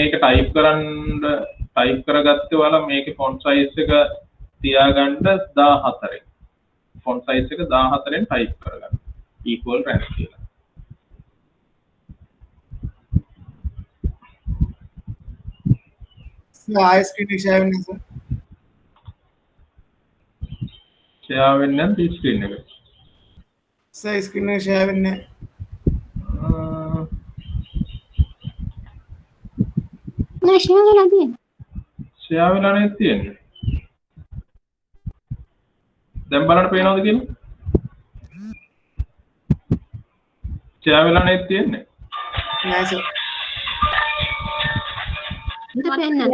මේක ටයිප් කරගත්තේ ඔයාලා මේකේ ෆොන්ට් සයිස් එක තියාගන්න 14. ෆොන්ට් සයිස් එක 14න් ටයිප් කරගන්න. equal rank කියලා. ආයෙ ස්ක්‍රීන් එක ෂෙයා වෙන්නේ සර්. ෂෙයා වෙන්නේ නැද්ද ස්ක්‍රීන් එක? සර් ස්ක්‍රීන් එක ෂෙයා වෙන්නේ නෑ ෂෙයා වෙලා තියෙන්නේ. ෂෙයා වෙලා නේ තියෙන්නේ. දැන් බලන්න පේනවද කියලා? ෂෙයා වෙලා නේ තියෙන්නේ. නෑ සර්. මට පේන්නේ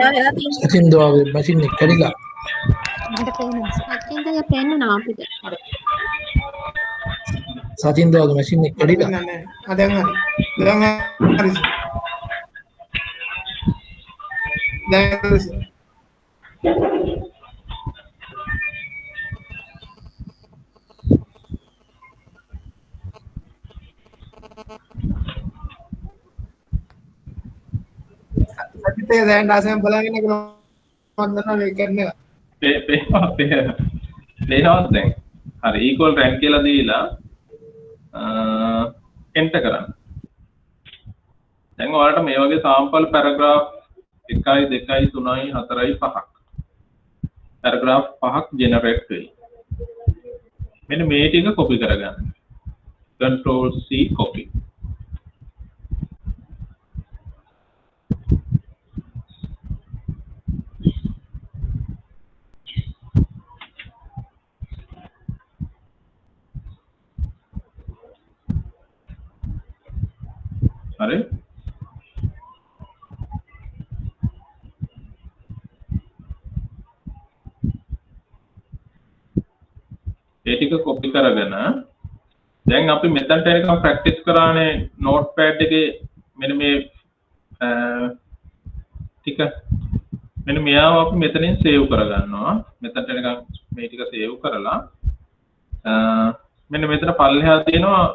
සතින්ද ඔයාගේ මැෂින් එක කැඩිලා. මට පේන්නේ සත්‍යින්ද පේන්නවා අපිට. සතින්ද ඔයාගේ මැෂින් එක කැඩිලා. නෑ. දැන් හරි. දැන් හරි සර්. දැන් හරි සර්. සතිතේ දැන් ඩාසෙන් බලගෙන මම දන්නවා මේක කරන්නේ. පේනවද දැන්? හරි equal rank කියලා දීලා enter කරන්න. දැන් ඔයාලට මේ වගේ sample paragraph 1 2 3 4 5ක් paragraph 5ක් generate වෙයි. මෙන්න මේ ටික copy කරගන්න. control C copy. හරි ඒ ටික කොපි කරගෙන දැන් අපි මෙතනට එනකම් ප්‍රැක්ටිස් කරානේ නෝට්පෑඩ් එකේ මෙන්න මේ ටික මෙන්න මෙයාව අපි මෙතනින් සේව් කරගන්නවා මෙතනට එනකම් මේ ටික සේව් කරලා මෙන්න මෙතන පල්ලෙහා තියෙනවා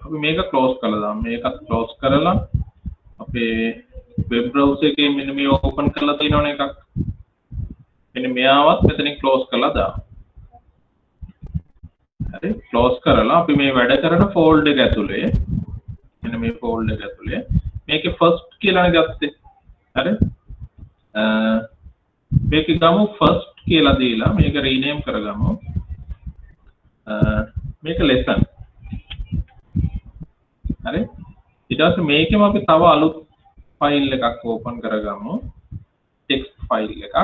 අපි මේක ක්ලෝස් කරලා දාමු මේකත් ක්ලෝස් කරලා අපේ වෙබ් බ්‍රවුසර් එකේ මෙන්න මේ ඕපන් කරලා තියෙනවනේ එකක් මෙන්න මෙයාවත් මෙතනින් ක්ලෝස් කරලා දාමු හරි ක්ලෝස් කරලා අපි මේ වැඩ කරන ෆෝල්ඩර් එක ඇතුලේ මෙන්න මේ ෆෝල්ඩර් එක ඇතුලේ මේකේ ෆස්ට් කියලානේ ගත්තේ හරි මේක ගමු ෆස්ට් කියලා දීලා මේක රීනේම් කරගමු මේක lesson හරි ඊට පස්සේ මේකෙම අපි තව අලුත් ෆයිල් එකක් ඕපන් කරගමු ටෙක්ස්ට් ෆයිල් එකක්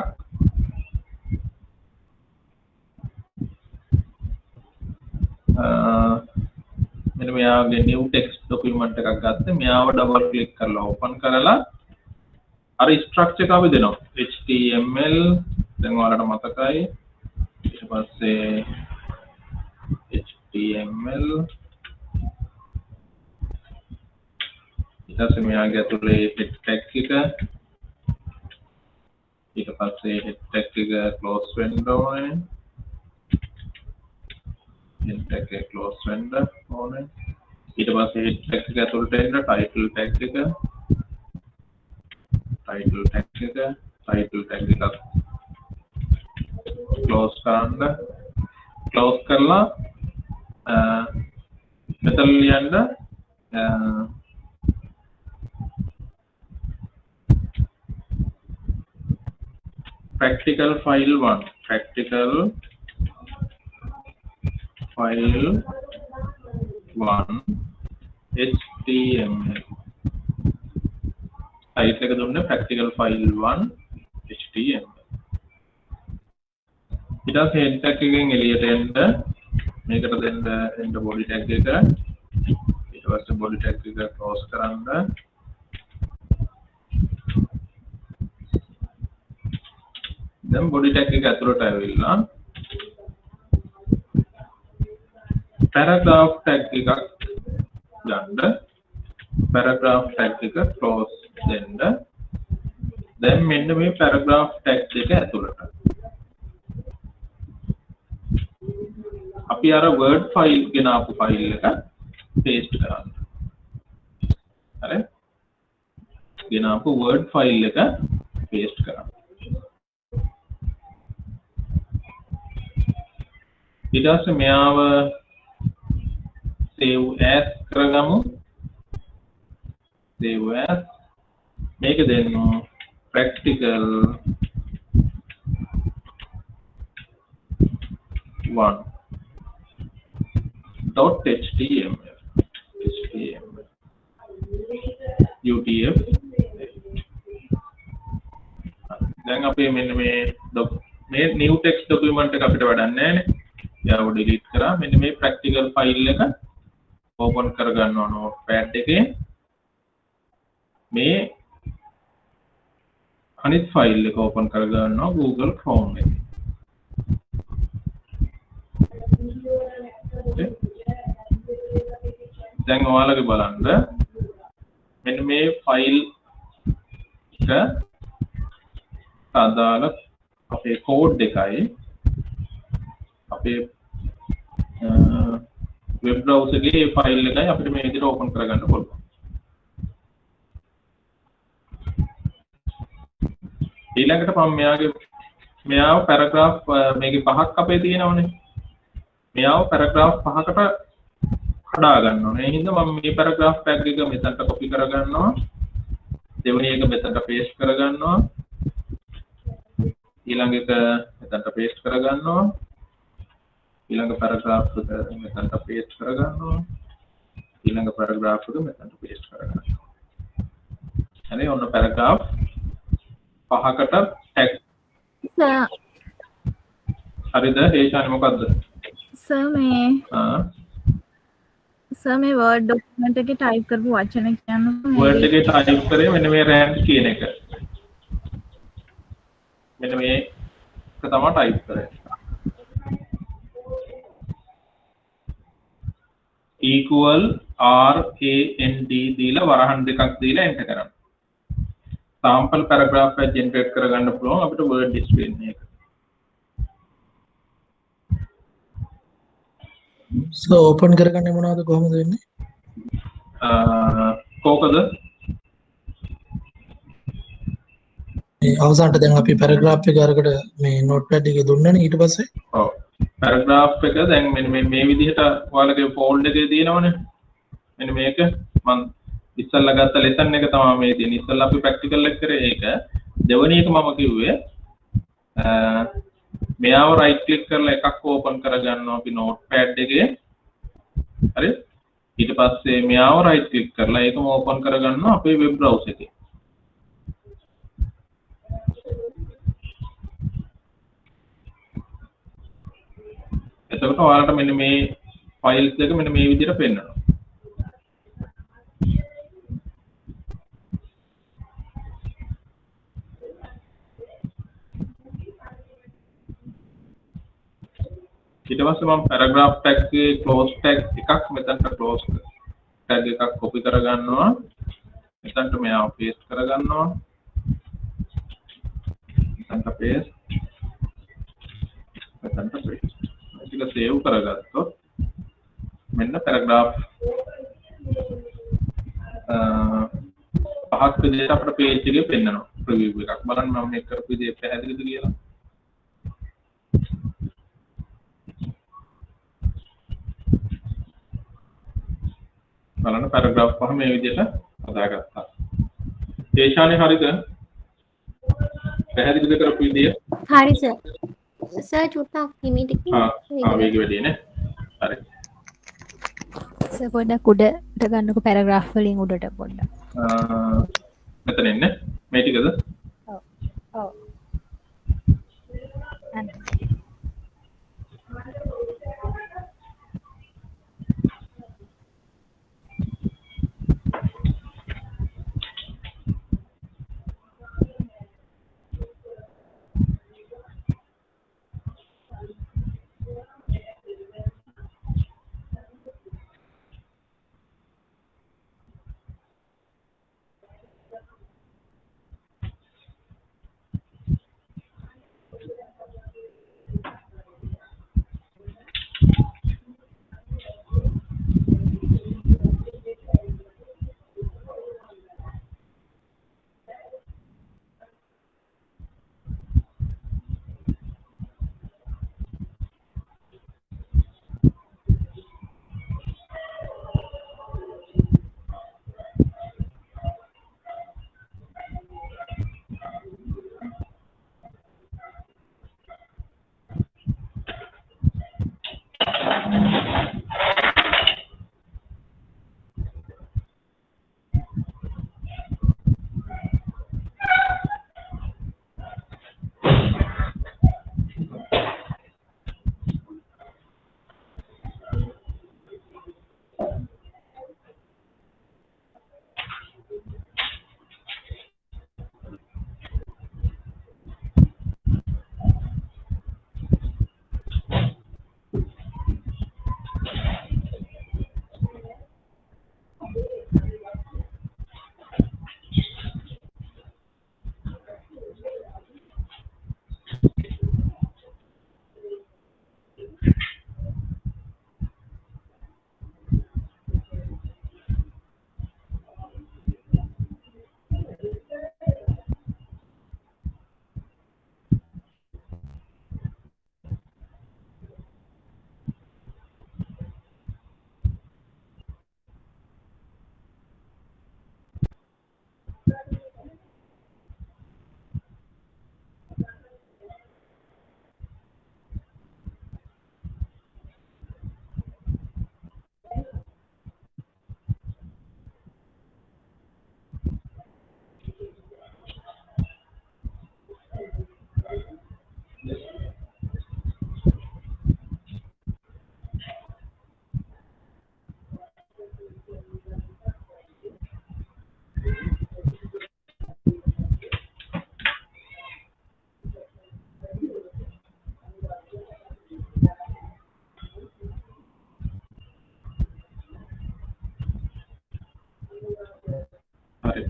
මෙන්න මෙයාගේ new text document එකක් ගත්තා මෙයාව ඩබල් ක්ලික් කරලා ඕපන් කරලා අර ස්ට්‍රක්චර් එක අපි දෙනවා html දැන් ඔයාලට මතකයි ඊට පස්සේ html ඊට පස්සේ මෙයාගේ ඇතුලේ head tag එක ඊට පස්සේ head tag එක close වෙන්න ඕනේ head tag එක close වෙන්න ඕනේ ඊට පස්සේ head tag එක ඇතුළට එන්න title tag එක close කරන්න close කරලා මෙතන ලියන්න practical file 1 html site එක දුන්නේ practical file 1 html ඊට පස්සේ head tag එකෙන් එළියට එන්න මේකට දෙන්න body tag එක ඊට පස්සේ body tag එක close කරන්න දැන් body tag එක ඇතුළට ඇවිල්ලා paragraph tag එකක් ගන්න paragraph tag එක close දෙන්න දැන් මෙන්න මේ paragraph tag එක ඇතුළට අපි අර word file ගෙනාපු file එක paste කරන්න හරි ගෙනාපු Word file එක paste කරන්න. ඊට පස්සේ මෙයාව save as කරගමු. save as මේක දෙන්න practical 1.html UTF දැන් අපි මෙන්න මේ new text document එක අපිට වැඩක් නැහැ නේ. ඒව delete කරා. මෙන්න මේ practical file එක open කරගන්න ඕන notepad එකේ. මේ අනිත් file එක open කරගන්නවා Google Chrome එකේ. දැන් ඔයාලගේ බලන්න මෙන්න මේ ෆයිල් එක අදාළ අපේ කෝඩ් එකයි අපේ වෙබ් බ්‍රවුසර් එකේ ෆයිල් එකයි අපිට මේ විදිහට ඕපන් කරගන්න පුළුවන්. ඊළඟට මම මෙයාව පැරග්‍රාෆ් මේකේ පහක් අපේ තියෙනවනේ. මෙයාව පැරග්‍රාෆ් පහකට හදා ගන්න ඕනේ. ඒ හින්දා මම මේ පැරග්‍රාෆ් ටැග් එක මෙතනට කොපි කරගන්නවා. දෙවෙනි එක මෙතනට පේස්ට් කරගන්නවා. ඊළඟ එක මෙතනට පේස්ට් කරගන්නවා. ඊළඟ පැරග්‍රාෆ් එක මෙතනට පේස්ට් කරගන්නවා. ඊළඟ පැරග්‍රාෆ් එක මෙතනට පේස්ට් කරගන්නවා. හරි ඔන්න පැරග්‍රාෆ් පහකට ටැග්. හරිද? ඒෂානි මොකද්ද? सर मैं वर्ड डॉक्यूमेंट के टाइप करපු වචන කියනවා वर्ड එකේ ටයිප් කරේ මෙන්න මේ රෑන්ඩ් කියන එක. මෙන්න මේක තමයි ටයිප් කරන්නේ. equal RAND දීලා වරහන් දෙකක් දීලා එන්ටර් කරන්න. sample paragraph එක ජෙනරේට් කරගන්න පුළුවන් අපිට word display එක. So open කරගන්නේ මොනවද කොහොමද වෙන්නේ? කෝකද? මේ අවසානට දැන් අපි පැරග්‍රාෆ් එක අරකට මේ notepad එකේ දුන්නනේ ඊට පස්සේ ඔව් පැරග්‍රාෆ් එක දැන් මෙන්න මේ විදිහට ඔයාලගේ ෆෝල්ඩර් එකේ තියෙනවනේ. මෙන්න මේක මම ඉස්සල්ලා ගත්ත ලෙසන් එක තමයි මේ තියෙන්නේ. ඉස්සල්ලා අපි ප්‍රැක්ටිකල් එක කරේ ඒක. දෙවෙනි එක මම කිව්වේ මෙයාව right click කරලා එකක් open කරගන්නවා අපි notepad එකේ. හරි? ඊට පස්සේ මෙයාව right click කරලා ඒකම open කරගන්නවා අපේ web browser එකේ. එතකොට ඔයාලට මෙන්න මේ files දෙක මෙන්න මේ විදිහට පෙන්නනවා. ඊට පස්සේ මම paragraph tag එකේ close tag එකක් මෙතනට close tag එකක් copy කරගන්නවා. මෙතනට මෙයාව paste කරගන්නවා. මෙතනට paste. මෙතනට paste. ටික save කරගත්තොත් මෙන්න paragraph පහක් විදිහට අපිට page එකේ පෙන්නනවා. preview එකක් බලන්න මම මේක කරපු විදිහ පැහැදිලිද කියලා. බලන්න පැරග්‍රාෆ් පහ මේ විදිහට හදාගත්තා. ඒෂානේ හරිද? පැහැදිලිද කරපු විදිය? හරි සර්. සර් චුට්ටක් හිමීට මේක වැඩි නේ. හරි. සර් පොඩ්ඩක් උඩට ගන්නකො පැරග්‍රාෆ් වලින් උඩට පොඩ්ඩක්. මෙතන ඉන්නේ. මේ ටිකද? ඔව්. ඔව්.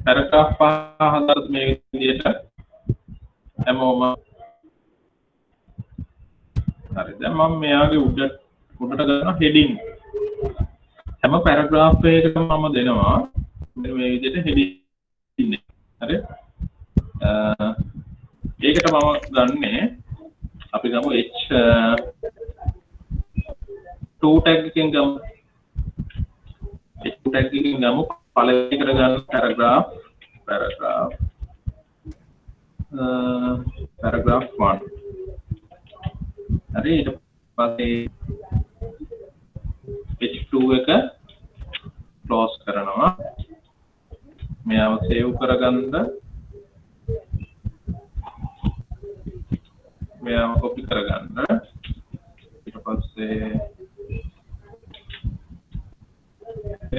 පැරග්‍රාෆ් පහ හදලා මේ විදිහට හැමෝම හරි දැන් මම මෙයාගේ උඩට ගන්නවා heading හැම පැරග්‍රාෆ් එකකම මම දෙනවා මෙන්න මේ විදිහට heading හරි ඒකට මම ගන්නේ අපි ගමු h2 tag එකෙන් ගමු h2 tag එකෙන් ගමු පළවෙනි එකට ගන්න paragraph 1 හරි ඊට පස්සේ h2 එක close කරනවා මෙයාව save කරගන්න මෙයාව copy කරගන්න ඊට පස්සේ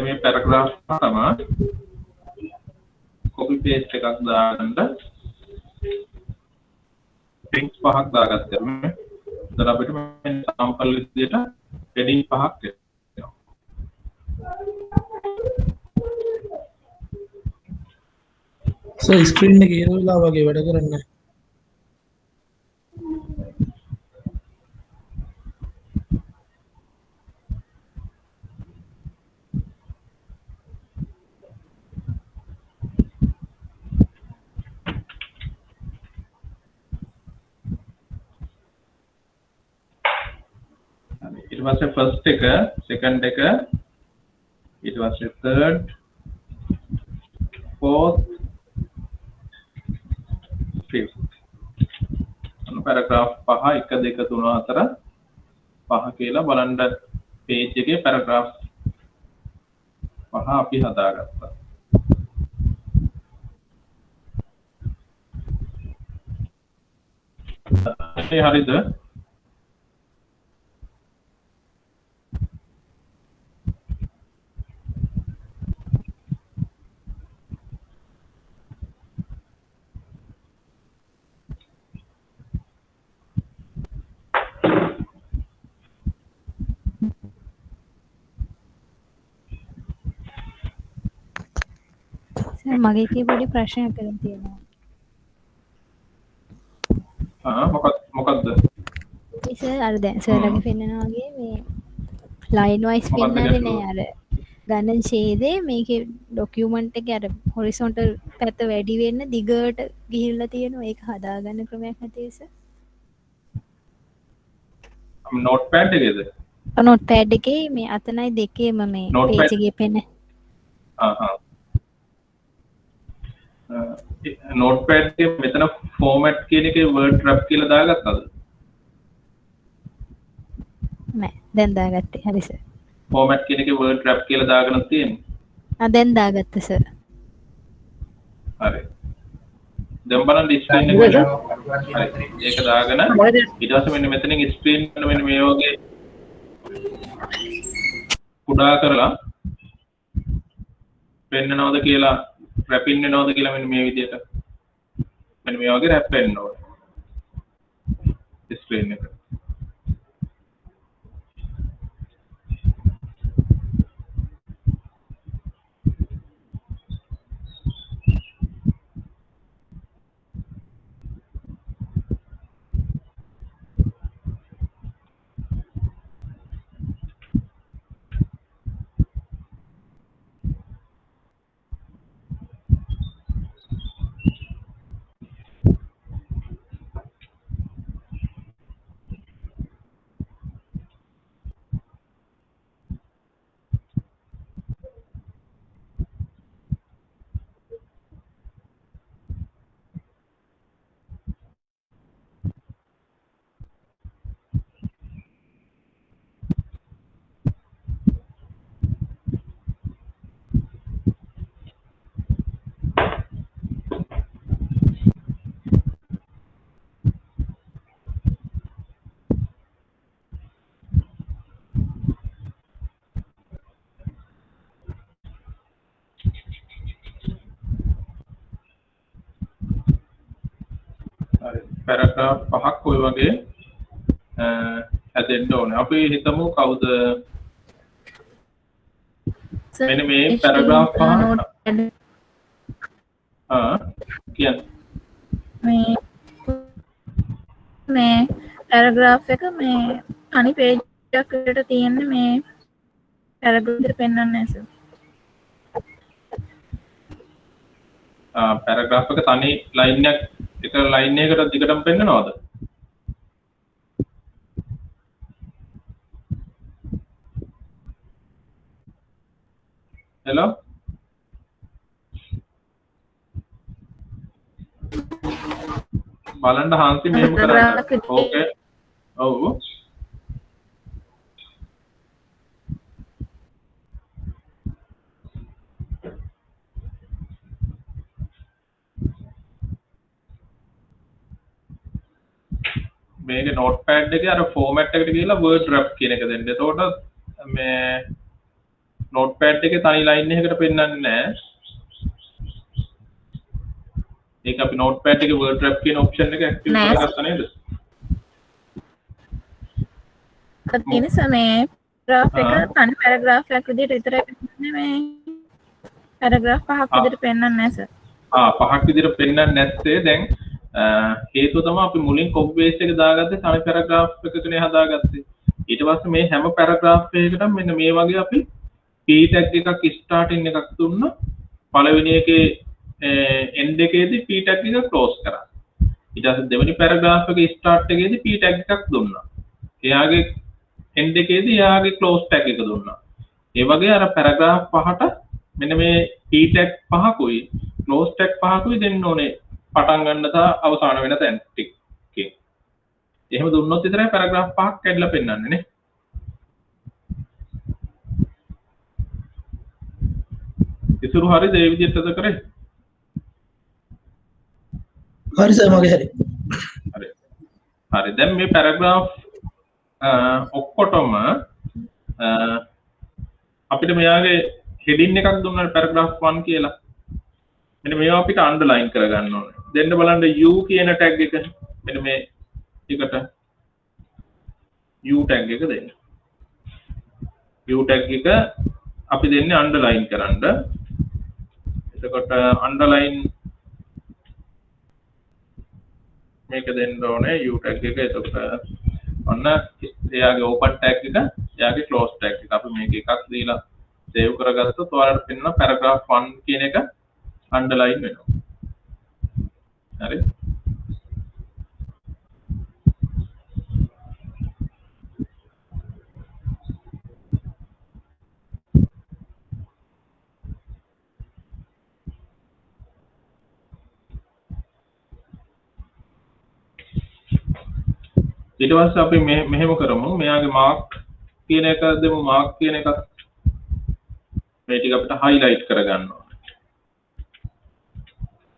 මේ paragraph තමයි copy paste එකක් දාන්න links පහක් දාගත්තා මේ දැන් අපිට මේ sample විදියට heading පහක් එනවා සර් ස්ක්‍රීන් එකේ ඉර වෙලා වගේ වැඩ කරන්නේ ඊට පස්සේ first එක second එක ඊට පස්සේ third fourth fifth paragraph පහ 1 2 3 4 පහ කියලා බලන්න page එකේ paragraph පහ අපි හදාගත්තා ඒ හරිද මගේ එකේ පොඩි ප්‍රශ්නයක් කරන් තියෙනවා මොකද්ද සර් අර දැන් සර්ලගේ පෙන්නනවා වගේ මේ line wise පෙන්නන්නේ නෑ අර ගණන් ඡේදේ මේකේ ડોකියුමන්ට් එකේ අර horizontal පැත්ත වැඩි වෙන්න දිගට ගිහිල්ලා තියෙනවා ඒක හදාගන්න ක්‍රමයක් නැතේ සර් notepad එකේද notepad එකේ මේ අතනයි දෙකේම මේ page එකේ පෙන්න notepad එකේ මෙතන format කියන එකේ word wrap කියලා දාගත්තද නෑ දැන් දාගත්තේ හරි සර් format කියන එකේ word wrap කියලා දාගෙන තියෙන්නේ දැන් දාගත්තා සර් හරි දැන් බලන්න screen එක හරි ඒක දාගෙන ඊට පස්සේ මෙන්න මෙතනින් screen එක මෙන්න මේ වගේ කුඩා කරලා පෙන්නනවද කියලා wrapping වෙනවද කියලා මෙන්න මේ විදිහට මෙන්න මේ වගේ wrap වෙන්න ඕනේ screen එක paragraph පහක් ඔය වගේ හැදෙන්න ඕනේ. අපි හිතමු කවුද මෙන්න මේ paragraph පහ කියන්න. මේ පැරග්‍රාෆ් එක මේ අනි පේජ් එකකට තියෙන්නේ මේ පැරග්‍රාෆ් එක පෙන්වන්නේ නැහැ සර්. පැරග්‍රාෆ් එක තනි ලයින් එක ලයින් එකකට දිගටම පෙන්නනවද? හෙලෝ බලන්න හාන්සි මෙහෙම කරන්න. ඕකේ. ඔව්. මේකේ නෝට්පෑඩ් එකේ අර ෆෝමැට් එකට ගිහලා වර්ඩ් රැප් කියන එක දෙන්න. එතකොට මේ නෝට්පෑඩ් එකේ තනි ලයින් එකකට පෙන්වන්නේ නැහැ. ඒක අපි නෝට්පෑඩ් එකේ වර්ඩ් රැප් කියන ඔප්ෂන් එක ඇක්ටිව් කරගත්තා නේද? තියෙන සමේ ග්‍රාෆ් එක තනි පැරග්‍රාෆ් එකක් විදිහට විතරයි පෙන්වන්නේ මේ පැරග්‍රාෆ් පහක් විදිහට පෙන්වන්නේ නැහැ සර්. පහක් විදිහට පෙන්වන්නේ නැත්තේ දැන් හේතුව තමයි අපි මුලින් කොපි පේස්ට් එක දාගත්තේ තනි පැරග්‍රාෆ් එකකනේ හදාගත්තේ. ඊට පස්සේ මේ හැම පැරග්‍රාෆ් එකකටම මෙන්න මේ වගේ අපි p tag එකක් ස්ටාර්ටින් එකක් දුන්නා. පළවෙනි එකේ end එකේදී p tag එක ක්ලෝස් කරා. ඊට පස්සේ දෙවෙනි පැරග්‍රාෆ් එකේ ස්ටාර්ට් එකේදී p tag එකක් දුන්නා. එයාගේ end එකේදී එයාගේ ක්ලෝස් tag එක දුන්නා. ඒ වගේ අර පැරග්‍රාෆ් පහට මෙන්න මේ p tag පහකුයි ක්ලෝස් tag පහකුයි දෙන්න ඕනේ. පටන් ගන්න තා අවසාන වෙන තැන් ටිකේ. එහෙම දුන්නොත් විතරයි පැරග්‍රාෆ් පහක් කැඩලා පෙන්නන්නේ නේ. ඉතුරු හරියද ඒ විදිහටද කරේ? හරි සර් මගේ හරි. හරි. හරි දැන් මේ පැරග්‍රාෆ් ඔක්කොටම අපිට මෙයාගේ හෙඩින් එකක් දුන්නා පැරග්‍රාෆ් 1 කියලා. මෙන්න මේවා අපිට අන්ඩර්ලයින් කරගන්න ඕනේ. දෙන්න බලන්න u කියන ටැග් එක මෙන්න මේ එකට u ටැග් එක දෙන්න. u ටැග් එක අපි දෙන්නේ අන්ඩර්ලයින් කරන්න. එතකොට අන්ඩර්ලයින් මේක දෙන්න ඕනේ u ටැග් එක. එතකොට ඔන්න එයාගේ ඕපන් ටැග් එක එයාගේ ක්ලෝස් ටැග් එක අපි මේක එකක් දීලා සේව් කරගත්තොත් ඔයාලට පෙන්න පැරග්‍රාෆ් 1 කියන එක අන්ඩර්ලයින් වෙනවා. හරි. ඊට පස්සේ අපි මෙහෙම කරමු. මෙයාගේ මාර්ක් කියන එක දෙමු. මාර්ක් කියන එක මේ ටික අපිට highlight කරගන්න ඕනේ.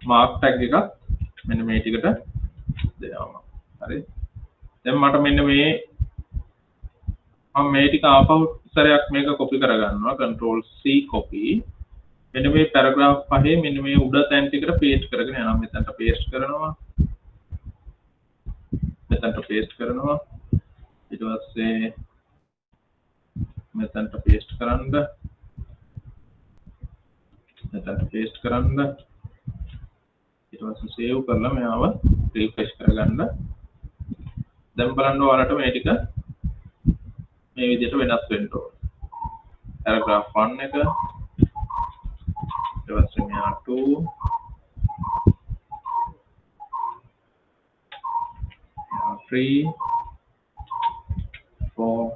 මාර්ක් ටැග් එක මෙන්න මේ ටිකට දෙනවා. හරි. දැන් මට මෙන්න මේ මම මේ ටික ආපහු සැරයක් මේක copy කරගන්නවා. control c copy. මෙන්න මේ paragraph පහේ මෙන්න මේ උඩ තැන් ටිකට paste කරගෙන යනවා. මෙතනට paste කරනවා. මෙතනට paste කරනවා. ඊට පස්සේ මෙතනට paste කරන්න. මෙතනට paste කරන්න. ඊට පස්සේ save කරලා මෙයාව refresh කරගන්න. දැන් බලන්න ඔයාලට මේ ටික මේ විදිහට වෙනස් වෙන්න ඕන. paragraph 1 එක ඊට පස්සේ මෙයා 2 3 4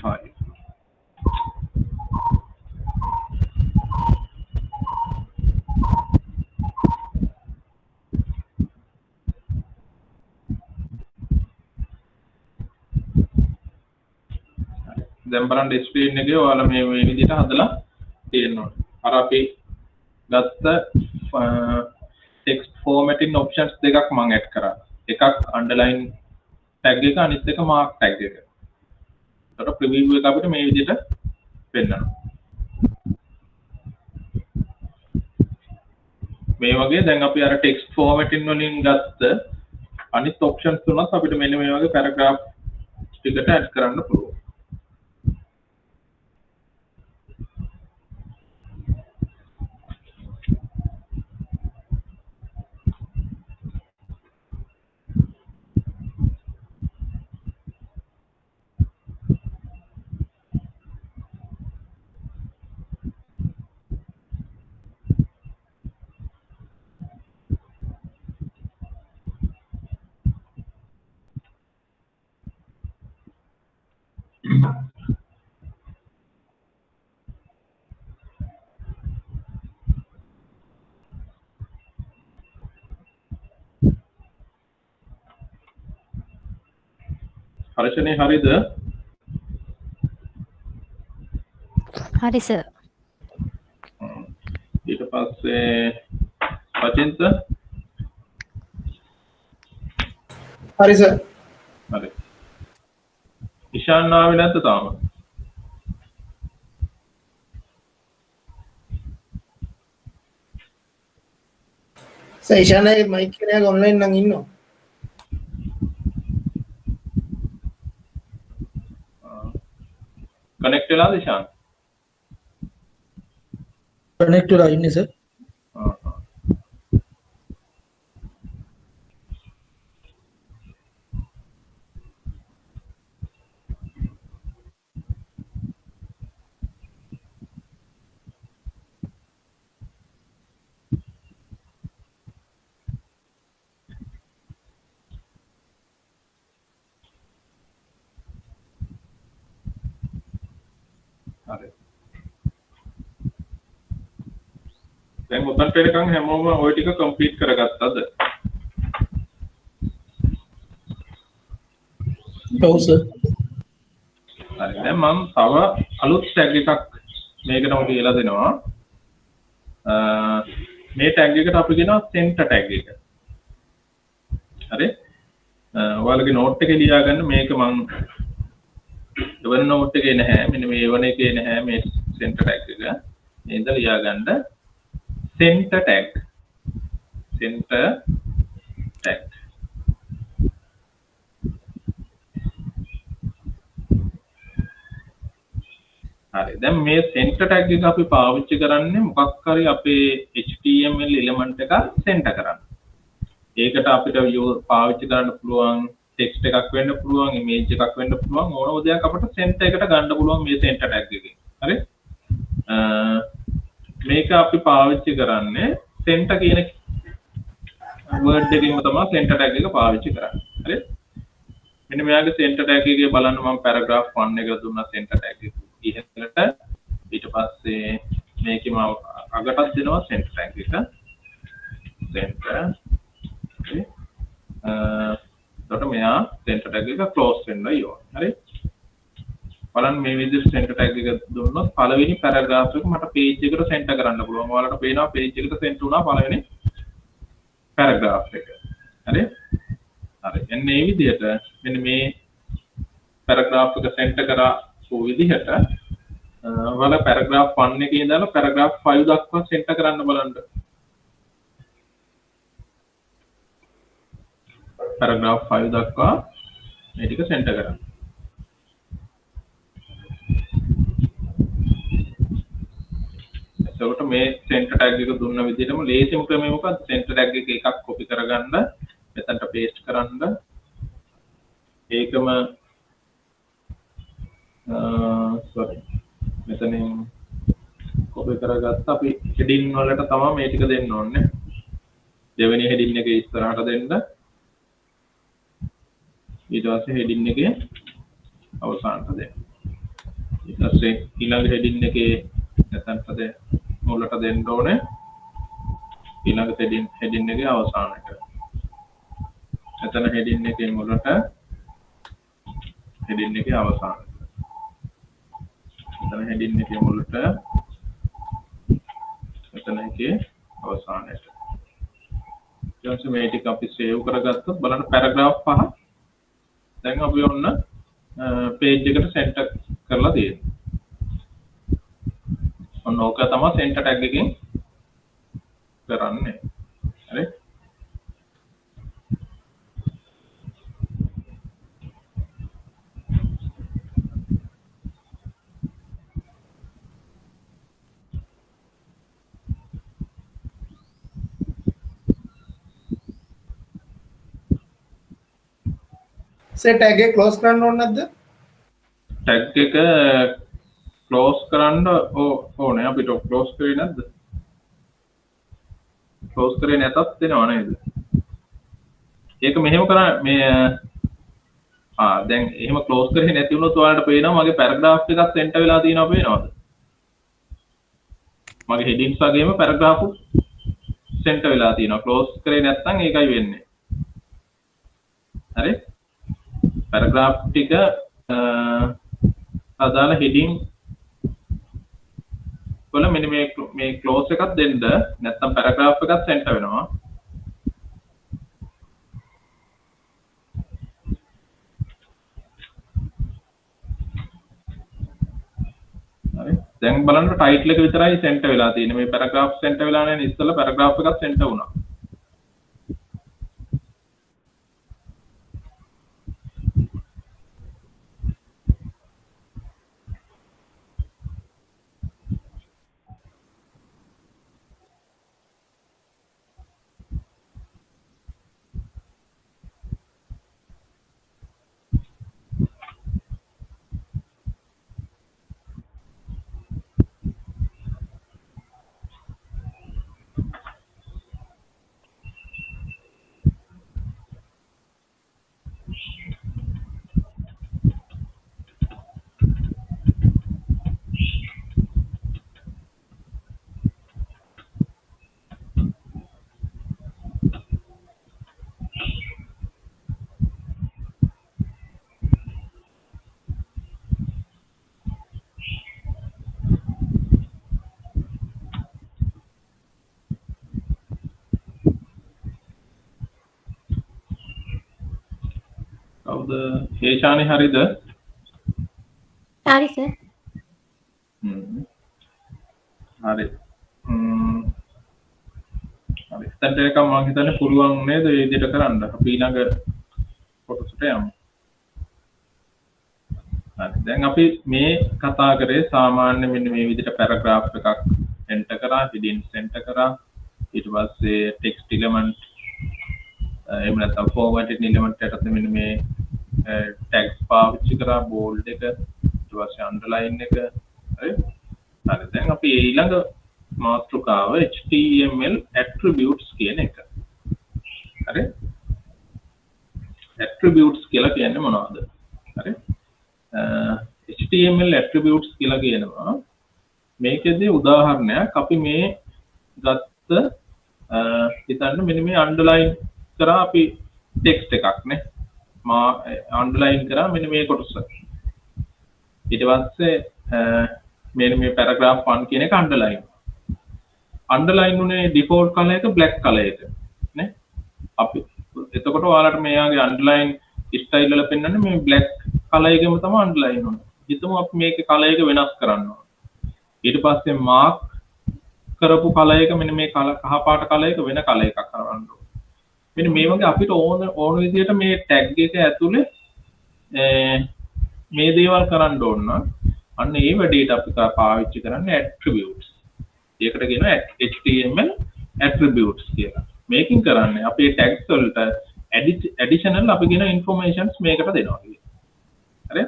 5 දැන් බලන්න ස්ක්‍රීන් එකේ ඔයාලා මේ විදිහට හදලා තියෙනවා. අර අපි ගත්ත text formatting options දෙකක් මම add කරා. එකක් underline tag එක අනිත් එක mark tag එක. ඒකට preview එක අපිට මේ විදිහට පෙන්නනවා. මේ වගේ දැන් අපි අර text formatting වලින් ගත්ත අනිත් options තුනත් අපිට මෙන්න මේ වගේ paragraph ටිකට add කරන්න පුළුවන්. හර්ෂණේ හරිද? හරි සර්. ඊට පස්සේ පචින්ත හරි සර්. හරි. ඉෂාන් ආවේ නැද්ද තාම? සර් ඉෂානගේ මයික් එක ඔන්ලයින් නම් ඉන්නවා. කනෙක්ට් වෙලාද ඉෂාන්? කනෙක්ට් වෙලා ඉන්නේ සර්. හරි. දැන් උදන්ට එනකන් හැමෝම ওই ටික කම්ප්ලීට් කරගත්තද? ඔව් සර්. හරි. දැන් මම තව අලුත් ටැග් එකක් මේකටම කියලා දෙනවා. මේ ටැග් එකට අපි කියනවා center ටැග් එක. හරි. ඔයාලගේ නෝට් එකේ ලියා ගන්න මේක මම එවන නෝට් එකේ නැහැ. මෙන්න මේ එවන එකේ නැහැ මේ center ටැග් එක. මේක ලියා ගන්න center tag. Center tag. හරි. දැන් මේ center tag එක අපි පාවිච්චි කරන්නේ මොකක් හරි අපේ HTML element එක center කරන්න. ඒකට අපිට පාවිච්චි කරන්න පුළුවන් text එකක් වෙන්න පුළුවන්, image එකක් වෙන්න පුළුවන්, ඕනම දෙයක් අපිට center එකට ගන්න පුළුවන් මේ center tag එකෙන්. හරි? මේක අපි පාවිච්චි කරන්නේ center කියන word එකකින්ම තමයි center tag එක පාවිච්චි කරන්නේ. හරි? මෙන්න මෙයාගේ center tag එකේ බලන්න මම paragraph 1 එක දුන්නා center tag එක. ඉහළට ඊට පස්සේ මේකේ මම අගටත් දෙනවා center tag එක. center. හරි? එතකොට මෙයා center tag එක close වෙන්න ඕන. හරි? බලන්න මේ විදිහට center tag එක දුන්නොත් පළවෙනි paragraph එක මට page එකට center කරන්න පුළුවන්. ඔයාලට පේනවා page එකට center වුණා පළවෙනි paragraph එක. හරි? හරි. එන්නේ මේ විදිහට මෙන්න මේ paragraph එක center කරපු විදිහට ඔයාලා paragraph 1 එකේ ඉඳලා paragraph 5 දක්වා center කරන්න බලන්න. paragraph 5 දක්වා මේ ටික center කරන්න. එතකොට මේ center tag එක දුන්න විදිහටම ලේසිම ක්‍රමය මොකක්ද? center tag එක එකක් copy කරගන්න, මෙතනට paste කරන්න. ඒකම sorry. මෙතනින් copy කරගත්ත අපි heading වලට තමයි මේ ටික දෙන්න ඕනේ. දෙවෙනි heading එකේ ඉස්සරහට දෙන්න. ඊට පස්සේ heading එකේ අවසානට දෙන්න. ඊට පස්සේ ඊළඟ heading එකේ නැතන්ට දෙන්න. මුලට දෙන්න ඕනේ ඊළඟ heading එකේ අවසානයට. එතන heading එකේ මුලට heading එකේ අවසානයට. එතන heading එකේ මුලට එතන එකේ අවසානයට. ඊට පස්සේ මේ ටික අපි save කරගත්තොත් බලන්න paragraph 5 දැන් අපි ඔන්න page එකට center කරලා තියෙනවා. ඔන්න ඕක තමයි center tag එකකින් කරන්නේ. හරි? සර් tag එක close කරන්න ඕනේ නැද්ද? tag එක close කරන්න ඕනේ අපිට close කරේ නැද්ද? close කරේ නැතත් වෙනව නේද? ඒක මෙහෙම කරා මේ දැන් එහෙම close කරේ නැති වුණොත් ඔයාලට පේනවා මගේ paragraph එකක් center වෙලා තියෙනවා පේනවද? මගේ headings වගේම paragraph center වෙලා තියෙනවා. close කරේ නැත්නම් ඒකයි වෙන්නේ. හරි? පැරග්‍රාෆ් ටික අදාළ heading වල මෙන්න මේ close එකක් දෙන්න නැත්නම් පැරග්‍රාෆ් එකක් සෙන්ටර් වෙනවා. හරි දැන් බලන්න ටයිටල් එක විතරයි සෙන්ටර් වෙලා තියෙන්නේ. මේ පැරග්‍රාෆ් සෙන්ටර් වෙලා නැහැ. ඉස්සෙල්ලා පැරග්‍රාෆ් එකක් සෙන්ටර් වුණා. කවුද හේෂානි හරිද? හරි සර්. හරි. හරි. ස්ටැන්ඩ් එක මම හිතන්නේ පුළුවන් නේද මේ විදිහට කරන්න. අපි ඊළඟ කොටසට යමු. හරි. දැන් අපි මේ කතා කරේ සාමාන්‍ය මෙන්න මේ විදිහට පැරග්‍රාෆ් එකක් එන්ටර් කරා, heading එන්ටර් කරා. ඊට පස්සේ text element එහෙම නැත්නම් formatted element එකට මෙන්න මේ tags පාවිච්චි කරා, bold එක, ඊට පස්සේ underline එක. හරි. හරි. දැන් අපි ඊළඟ මාතෘකාව HTML attributes කියන එක. හරි. attributes කියලා කියන්නේ මොනවද? හරි. HTML attributes කියලා කියනවා මේකෙදී උදාහරණයක් අපි මේ ගත්ත හිතන්න මෙන්න මේ underline කරා අපි text එකක් නේ මා underline කරා මෙන්න මේ කොටස ඊට පස්සේ මෙන්න මේ paragraph 1 කියන එක underline උනේ default color එක black color එක නේ අපි එතකොට ඔයාලට මෙයාගේ underline style වල පෙන්වන්නේ මේ black color එකම තමයි underline උනේ හිතමු අපි මේකේ color එක වෙනස් කරන්න ඕන ඊට පස්සේ mark කරපු color එක මෙන්න මේ කහ පාට color එක වෙන color එකක් කරවන්න ඕන මෙන්න මේ වගේ අපිට ඕන විදිහට මේ tag එක ඇතුලේ මේ දේවල් කරන්න ඕන නම් අන්න ඒ වැඩේට අපි පාවිච්චි කරන්නේ attributes. ඒකට කියනවා HTML attributes කියලා. මේකෙන් කරන්නේ අපේ tags වලට additional අපි කියන informations මේකට දෙනවා කියලා. හරි?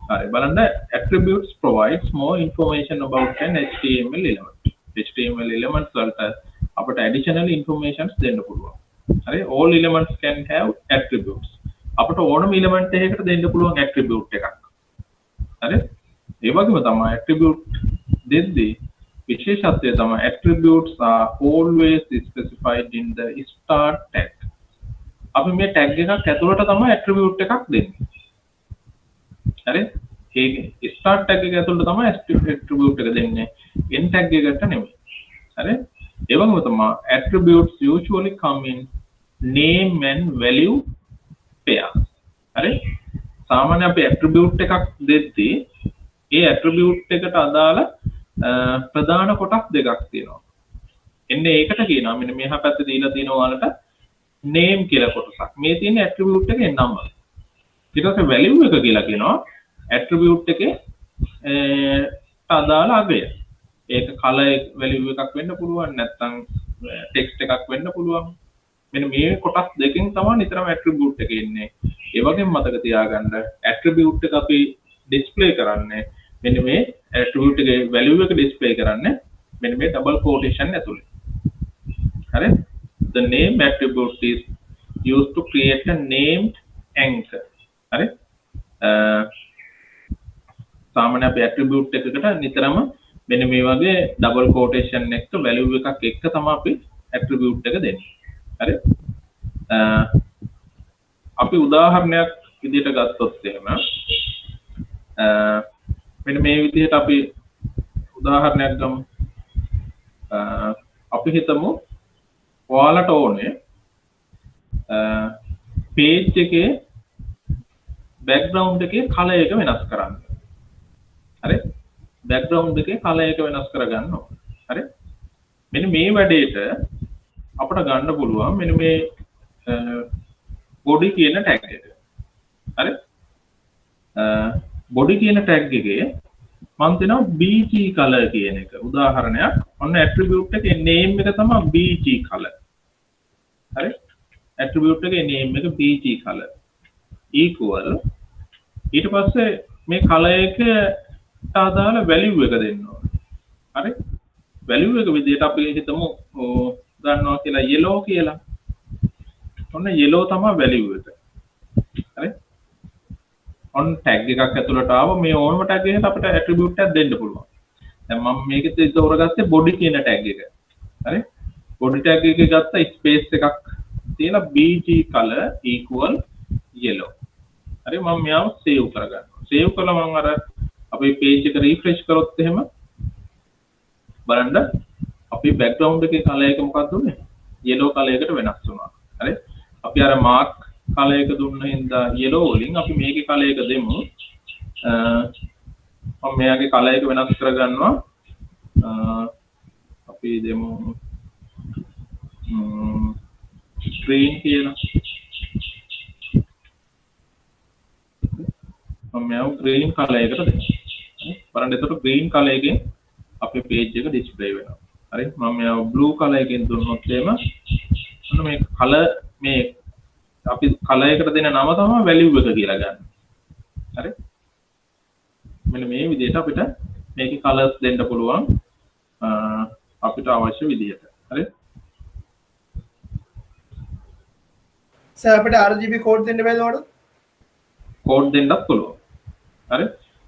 හරි බලන්න attributes provides more information about an HTML element. HTML elements වලට අපිට additional informations දෙන්න පුළුවන්. හරි all elements can have attributes අපට ඕනම element එකකට දෙන්න පුළුවන් attribute එකක් හරි ඒ වගේම තමයි attribute දෙද්දී විශේෂත්වය තමයි attributes are always specified in the start tag අපි මේ tag එකක් ඇතුළට තමයි attribute එකක් දෙන්නේ හරි ඒ start tag එක ඇතුළට තමයි attribute එක දෙන්නේ end tag එකට නෙමෙයි හරි ඒ වගේම තමයි attributes usually come in name and value pair හරි සාමාන්‍ය අපි attribute එකක් දෙද්දී ඒ attribute එකට අදාළ ප්‍රධාන කොටස් දෙකක් තියෙනවා එන්නේ ඒකට කියනවා මෙන්න මෙහා පැත්තේ දීලා තියෙනවා ඔයාලට name කියලා කොටසක් මේ තියෙන attribute එකේ නම ඊට පස්සේ value එක කියලා කියනවා attribute එකේ අදාළ අගය ඒක color value එකක් වෙන්න පුළුවන් නැත්නම් text එකක් වෙන්න පුළුවන් මෙන්න මේ කොටස් දෙකෙන් තමයි නිතරම attribute එක එන්නේ ඒ වගේම මතක තියාගන්න attribute එක අපි display කරන්නේ මෙන්න මේ attribute එකේ value එක display කරන්නේ මෙන්න මේ double quotation ඇතුලේ හරි the name attribute is used to create a named anchor හරි සාමාන්‍ය අපි attribute එකකට නිතරම මෙන්න මේ වගේ double quotation එක value එකක් එක්ක තමයි අපි attribute එක දෙන්නේ හරි අපි උදාහරණයක් විදිහට ගත්තොත් එහෙම මෙන්න මේ විදිහට අපි උදාහරණයක් ගමු. අපි හිතමු ඔයාලට ඕනේ page එකේ background එකේ color එක වෙනස් කරන්න. හරි? background එකේ color එක වෙනස් කරගන්න ඕනේ. හරි? මෙන්න මේ වැඩේට අපිට ගන්න පුළුවන් මෙන්න මේ body කියන tag එක. හරි? body කියන tag එකේ මම දෙනවා bg color කියන එක. උදාහරණයක් ඔන්න attribute එකේ name එක තමයි bg color. හරි? attribute එකේ name එක bg color equal ඊට පස්සේ මේ color එකට අදාළ value එක දෙන්න ඕනේ. හරි? value එක විදිහට අපි හිතමු ගන්නවා කියලා yellow කියලා. ඔන්න yellow තමයි value එක. හරි? on tag එකක් ඇතුළට ආව මේ ඕනම tag එකකට අපිට attribute එකක් දෙන්න පුළුවන්. දැන් මම මේකෙත් තෝරගත්තේ body කියන tag එක. හරි? body tag එකේ ගත්ත space එකක් තියලා bg color equal yellow. හරි මම මෙයාව save කරගන්නවා. save කළා මම අර අපේ page එක refresh කරොත් එහෙම බලන්න අපේ background එකේ color එක මොකක්ද උනේ? yellow color එකට වෙනස් වුණා. හරි? අපි අර mark color එක දුන්න හින්දා yellow වලින් අපි මේකේ color එක දෙමු. මම මෙයාගේ color එක වෙනස් කරගන්නවා. අපි දෙමු green කියලා. මම මෙයාව green color එකට දෙනවා. බලන්න එතකොට green color එකෙන් අපේ page එක display වෙනවා. හරි? මම මෙයාව blue color එකෙන් දුන්නොත් එහෙම ඔන්න මේ color මේ අපි color එකට දෙන නම තමයි value එක කියලා ගන්න. හරි? මෙන්න මේ විදිහට අපිට මේකේ colors දෙන්න පුළුවන් අපිට අවශ්‍ය විදිහට. හරි? සර් අපිට RGB code දෙන්න බැලුවද? code දෙන්නත් පුළුවන්. හරි?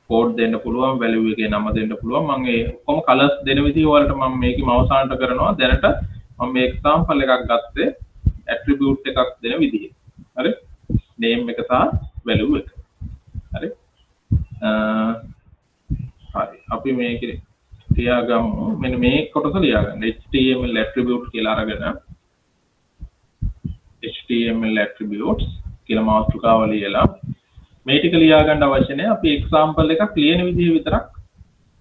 code දෙන්න පුළුවන්, value එකේ නම දෙන්න පුළුවන්. මම ඒ ඔක්කොම colors දෙන විදිහ වලට මම මේකේ අවසානට කරනවා. දැනට මම මේ example එකක් ගත්තේ attribute එකක් දෙන විදිහ. හරි? name එක සහ value එක. හරි? හරි. අපි මේකේ තියාගමු. මෙන්න මේ කොටස ලියාගන්න. HTML attribute කියලා අරගෙන HTML attributes කියලා මාතෘකාව ලියලා මේ ටික ලියා ගන්න අවශ්‍ය නැහැ. අපි example එකක් ලියන විදිහ විතරක්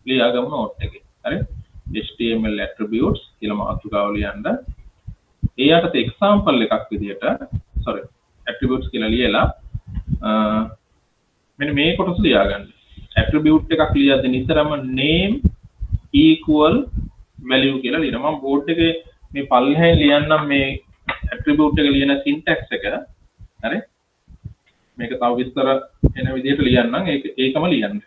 ලියාගමු note එකේ. හරි? HTML attributes කියලා මාතෘකාව ලියන්න. ඒ යටතේ example එකක් විදිහට attributes කියලා ලියලා මෙන්න මේ කොටස ලියා ගන්න. attribute එකක් ලියද්දී නිතරම name equal value කියලා ලියනවා. මම board එකේ මේ පල්ලෙහෙන් ලියන්නම් මේ attribute එක ලියන syntax එක. හරි? මේක තව විස්තර එන විදිහට ලියන්නම්. ඒකම ලියන්න.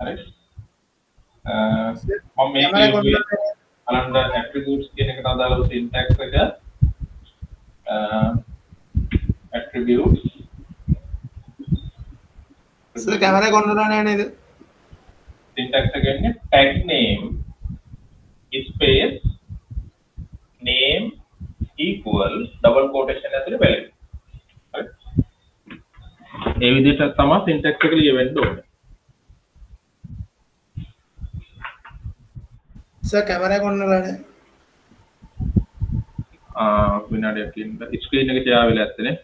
හරි? මම මේ බලන්න attributes කියන එකට අදාළව syntax එක attributes සර් කැමරා කොන්දරන්නේ නැහැ නේද? syntax එක කියන්නේ tag name space name equal double quotation ඇතුලේ value. හරි? ඒ විදිහට තමයි syntax එක ලියවෙන්න ඕනේ. සර් කැමරා කොන්දරන්නේ විනාඩියක් ඉන්න ස්ක්‍රීන් එක ෂෙයා වෙලා ඇත්තනේ.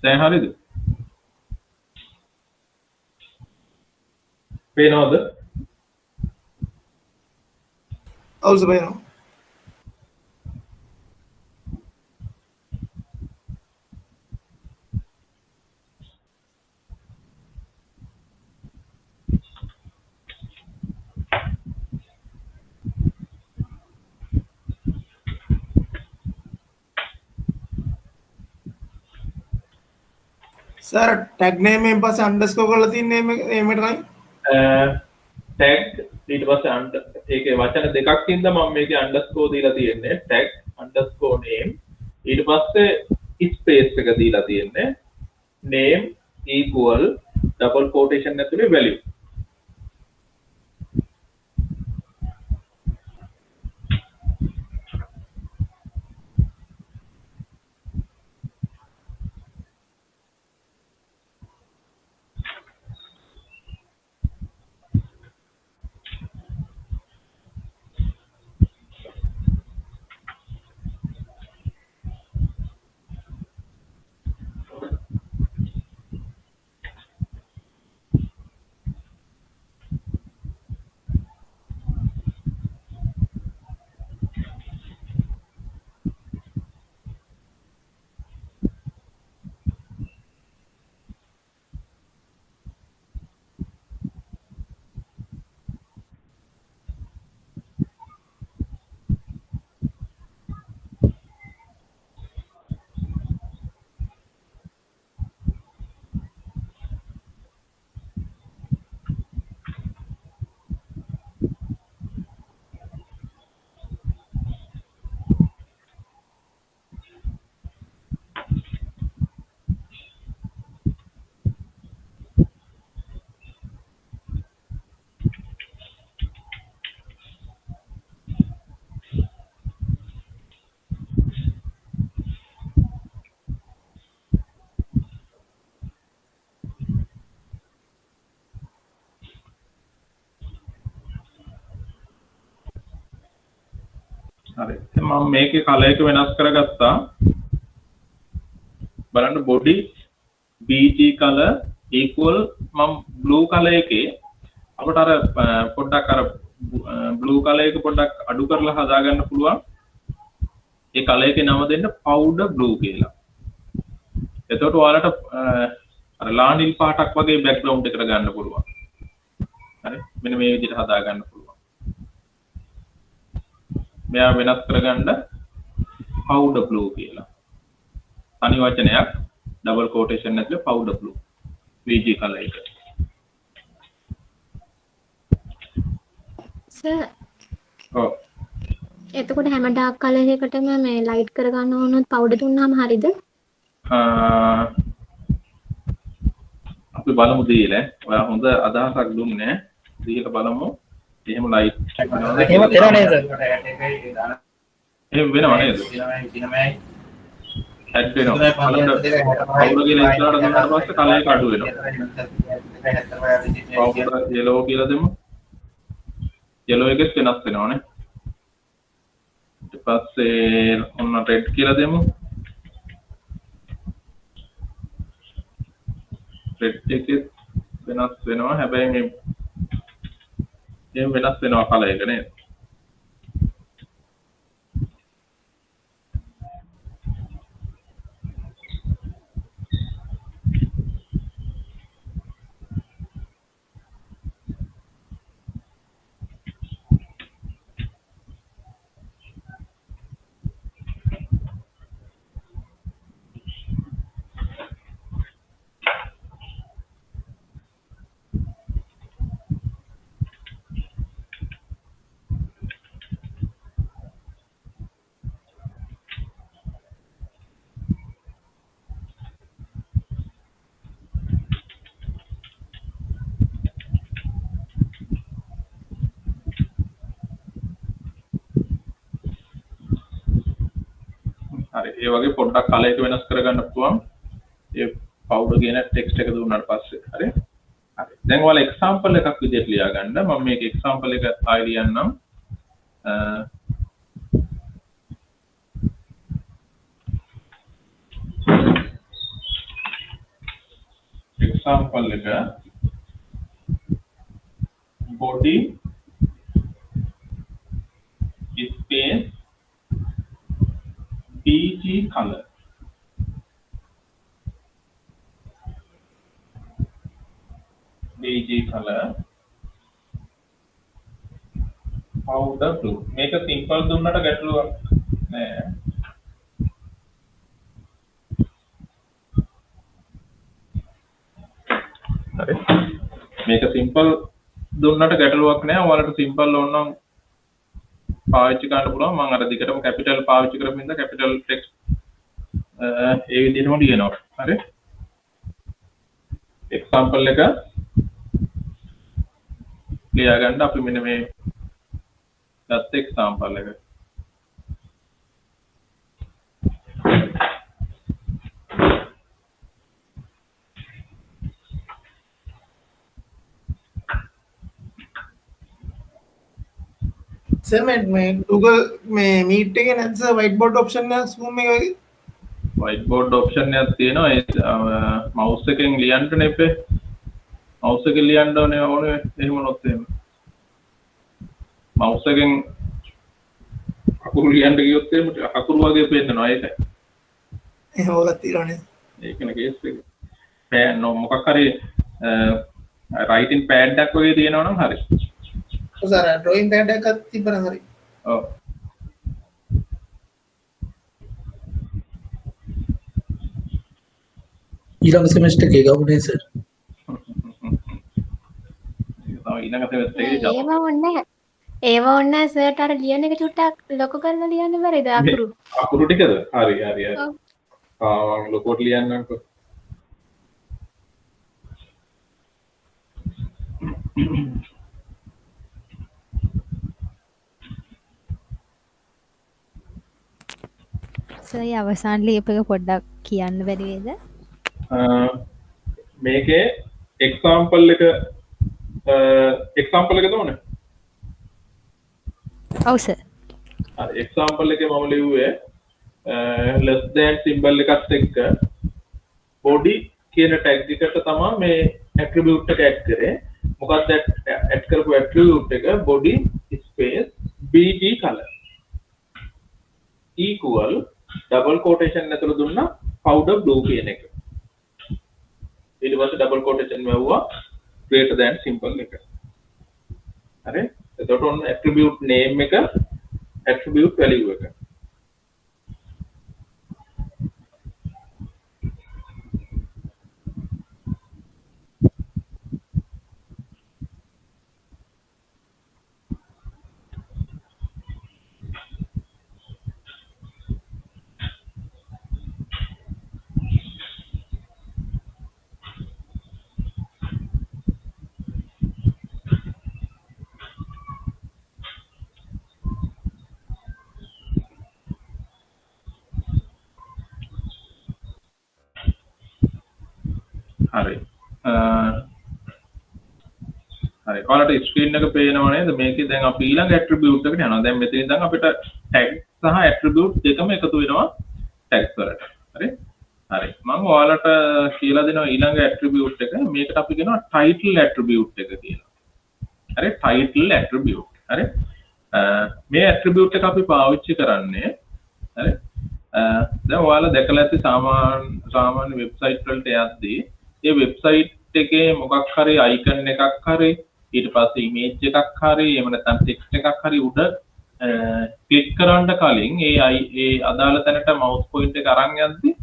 දැන් හරිද? පේනවද? ඔව් සර් පේනවා. සර් ටැග් නේම් එකෙන් පස්සේ අන්ඩර්ස්කෝර් කරලා තියෙන නේම් එකට කලින් ටැග් ඊට පස්සේ ඒකේ වචන දෙකක් හින්දා මම මේකේ අන්ඩර්ස්කෝර් දීලා තියෙන්නේ ටැග් අන්ඩර්ස්කෝර් නේම් ඊට පස්සේ ස්පේස් එක දීලා තියෙන්නේ name equal double quotation ඇතුලේ value හරි මම මේකේ කලර් එක වෙනස් කරගත්තා බලන්න body bg color equal මම blue color එකේ අපට අර පොඩ්ඩක් අර blue color එක පොඩ්ඩක් අඩු කරලා හදා ගන්න පුළුවන් ඒ color එකේ නම දෙන්න powder blue කියලා එතකොට ඔයාලට අර ලානිල් පාටක් වගේ background එකකට ගන්න පුළුවන් හරි මෙන්න මේ විදිහට හදා ගන්න පුළුවන් මෙයා වෙනස් කරගන්න powder blue කියලා. තනි වචනයක් double quotation එකේ powder blue VG color එක. සර් ඔව්. එතකොට හැම ඩාර්ක් කලර් එකටම මේ ලයිට් කර ගන්න ඕනොත් පවුඩර් දුන්නාම හරියද? අපි බලමු දීලා. ඔයා හොඳ අදහසක් දුන්නේ. දීලා බලමු. එහෙම ලයිට් එහෙම කරා නේද සර් එහෙම වෙනව නේද? ඇඩ් වෙනවා. බලන්න පවුඩර් කියලා ඉස්සරහට දුන්නාට පස්සේ කලර් එක අඩු වෙනවා. පවුඩර් yellow කියලා දෙමු. yellow එකෙත් වෙනස් වෙනවනේ. ඊට පස්සේ ඔන්න red කියලා දෙමු. red එකෙත් වෙනස් වෙනවා. හැබැයි මේ වෙනස් වෙනවා කලර් එක නේද? හරි ඒ වගේ පොඩ්ඩක් කලර් එක වෙනස් කරගන්න පුළුවන් ඒ පවුඩර් කියන ටෙක්ස්ට් එක දුන්නාට පස්සේ හරි හරි දැන් ඔයාලා එක්සැම්පල් එකක් විදිහට ලියා ගන්න මම මේක එක්සැම්පල් එක ආයෙ ලියන්නම් එක්සැම්පල් එක body space BG color BG color powder blue මේක සිම්පල් දුන්නට ගැටලුවක් නෑ මේක සිම්පල් දුන්නට ගැටලුවක් නෑ. ඔයාලට සිම්පල් ඕන නම් පාවිච්චි කරන්න පුළුවන්. මම අර දිගටම කැපිටල් පාවිච්චි කරපු ඉඳලා කැපිටල් ටෙක්ස්ට් ඒ විදිහටම ලියනවා. හරි. එක්සැම්පල් එක ලියා ගන්න අපි මෙන්න මේ ගත්ත එක්සැම්පල් එක. සර් මේ Google මේ Meet එකේ නැද්ද සර් white board option එක zoom එක වගේ? white board option එකක් තියෙනවා. ඒ mouse එකෙන් ලියන්න නෙපේ. mouse එකෙන් ලියන්න ඕනේ එහෙම නොත් එහෙම. mouse එකෙන් අකුරු ලියන්න ගියොත් එහෙම අකුරු වගේ පේනවා ඒක. එහෙම වලක් තියෙනවනේ. ඒකනේ කේස් එක. පෑන් මොකක් හරි writing pad එකක් වගේ තියෙනවා නම් හරි. ඔව් සර් drawing pad එකක් තිබ්බනම් හරි. ඔව්. ඊළඟ semester එකේ ගවුනේ සර්. ඊළඟ semester එකේ ඒව ඕනේ ඒව ඕනේ සර්ට අර ලියන එක චුට්ටක් ලොකු කරලා ලියන්න බැරිද අකුරු? අකුරු ටිකද? හරි. මම ලොකෝට ලියන්නම්කෝ. සර් අවසාන ලියප එක පොඩ්ඩක් කියන්න බැරි වේද? මේකේ එක්සැම්පල් එක ඕනේ. ඔව් සර්. හරි එක්සැම්පල් එකේ මම ලිව්වේ less than symbol එකත් එක්ක body කියන tag එකට තමයි මේ attribute එක add කරේ. මොකක්ද add කරපු attribute එක body space bg color equal double quotation ඇතුළු දුන්නා powder blue කියන එක. ඊට පස්සේ double quotation වැවුවා greater than symbol එක. හරි. එතකොට ඔන්න attribute name එක attribute value එක. හරි. හරි. ඔයාලට ස්ක්‍රීන් එක පේනව නේද? මේකේ දැන් අපි ඊළඟ ඇට්‍රිබියුට් එකට යනවා. දැන් මෙතන ඉඳන් අපිට ටැග් සහ ඇට්‍රිබියුට් දෙකම එකතු වෙනවා ටැග්ස් වලට. හරි. හරි. මම ඔයාලට කියලා දෙනවා ඊළඟ ඇට්‍රිබියුට් එක. මේකට අපි කියනවා ටයිටල් ඇට්‍රිබියුට් එක කියලා. හරි. Title attribute. හරි. මේ ඇට්‍රිබියුට් එක අපි පාවිච්චි කරන්නේ හරි. දැන් ඔයාලා දැකලා ඇති සාමාන්‍ය වෙබ්සයිට් වලට යද්දී ඒ වෙබ්සයිට් එකේ මොකක් හරි අයිකන් එකක් හරි ඊට පස්සේ ඉමේජ් එකක් හරි එහෙම නැත්නම් ටෙක්ස්ට් එකක් හරි උඩ ක්ලික් කරන්න කලින් ඒ අදාළ තැනට මවුස් පොයින්ට් එක අරන් යද්දී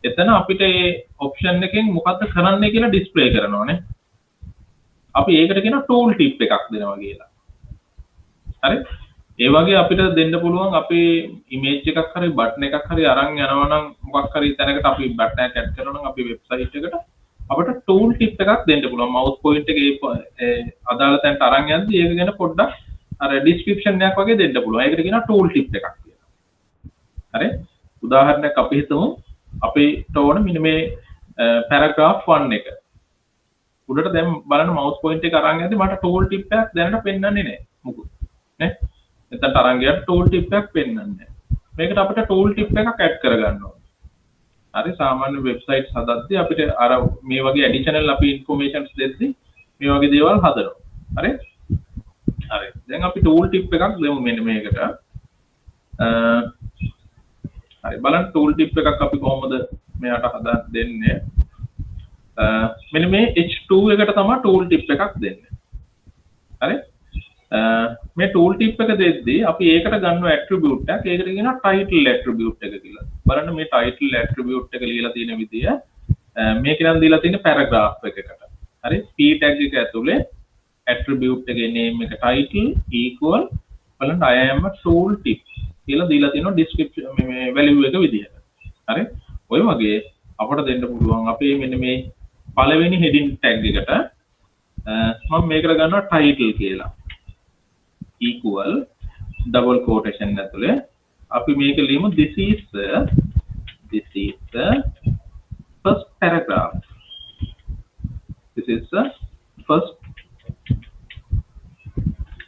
එතන අපිට ඒ ඔප්ෂන් එකෙන් මොකද්ද කරන්නේ කියලා ඩිස්ප්ලේ කරනවානේ. අපි ඒකට කියන ටූල් ටිප් එකක් දෙනවා කියලා. හරි. ඒ වගේ අපිට දෙන්න පුළුවන් අපේ ඉමේජ් එකක් හරි බටන් එකක් හරි අරන් යනවා නම් මොකක් හරි තැනකට අපි බටන් එකක් ඇඩ් කරනවා නම් අපි වෙබ්සයිට් එකට අපිට ටූල් ටිප් එකක් දෙන්න පුළුවන්. මවුස් පොයින්ට් එකේ අදාළ තැනට අරන් යද්දී ඒක ගැන පොඩ්ඩක් අර ඩිස්ක්‍රිප්ෂන් එකක් වගේ දෙන්න පුළුවන්. ඒකට කියනවා ටූල් ටිප් එකක් කියලා. හරි. උදාහරණයක් අපි හිතමු අපිට ඕන මෙන්න මේ පැරග්‍රාෆ් 1 එක. උඩට දැන් බලන්න මවුස් පොයින්ට් එක අරන් යද්දී මට ටූල් ටිප් එකක් දැනට පෙන්වන්නේ නැහැ. මොකද නේ? එතනට අරන් ගියත් ටූල් ටිප් එකක් පෙන්වන්නේ නැහැ. මේකට අපිට ටූල් ටිප් එකක් ඇඩ් කරගන්න ඕනේ. හරි සාමාන්‍ය වෙබ්සයිට් හදද්දී අපිට අර මේ වගේ ඇඩිෂනල් අපි ඉන්ෆර්මේෂන්ස් දෙද්දී මේ වගේ දේවල් හදනවා. හරි? හරි. දැන් අපි ටූල් ටිප් එකක් දෙමු මෙන්න මේකට. හරි බලන්න ටූල් ටිප් එකක් අපි කොහොමද මෙයාට හදා දෙන්නේ. මෙන්න මේ H2 එකට තමයි ටූල් ටිප් එකක් දෙන්නේ. හරි? මේ ටූල් ටිප් එක දෙද්දී අපි ඒකට ගන්න ඇට්‍රිබියුට් එකක් ඒකට කියනවා ටයිටල් ඇට්‍රිබියුට් එක කියලා. බලන්න මේ ටයිටල් ඇට්‍රිබියුට් එක ලියලා තියෙන විදිය මේක නම් දීලා තියෙන පැරග්‍රාෆ් එකකට. හරි p tag එක ඇතුලේ attribute එකේ name එක title equal බලන්න I am a tool tip කියලා දීලා තියෙනවා description මේ value එක විදිහට. හරි ඔය වගේ අපිට දෙන්න පුළුවන් අපේ මෙන්න මේ පළවෙනි heading tag එකට මම මේකට ගන්නවා title කියලා. equal double quotation ඇතුලේ අපි මේක ලියමු this is the first paragraph. This is the first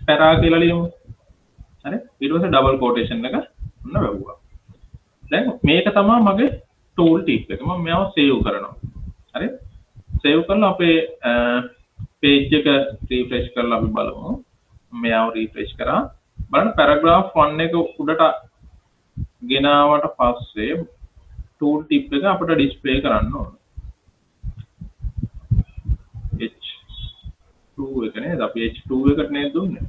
para කියලා ලියමු. හරි ඊට පස්සේ double quotation එක ඔන්න වැවුවා. දැන් මේක තමයි මගේ tool tip එක. මම මේව save කරනවා. හරි save කරලා අපේ page එක refresh කරලා අපි බලමු. මේව refresh කරා. බලන්න paragraph 1 එක උඩට ගෙනාවට පස්සේ tool tip එක අපිට display කරන්න ඕන. H2 එක නේද? අපි H2 එකට නේද දුන්නේ?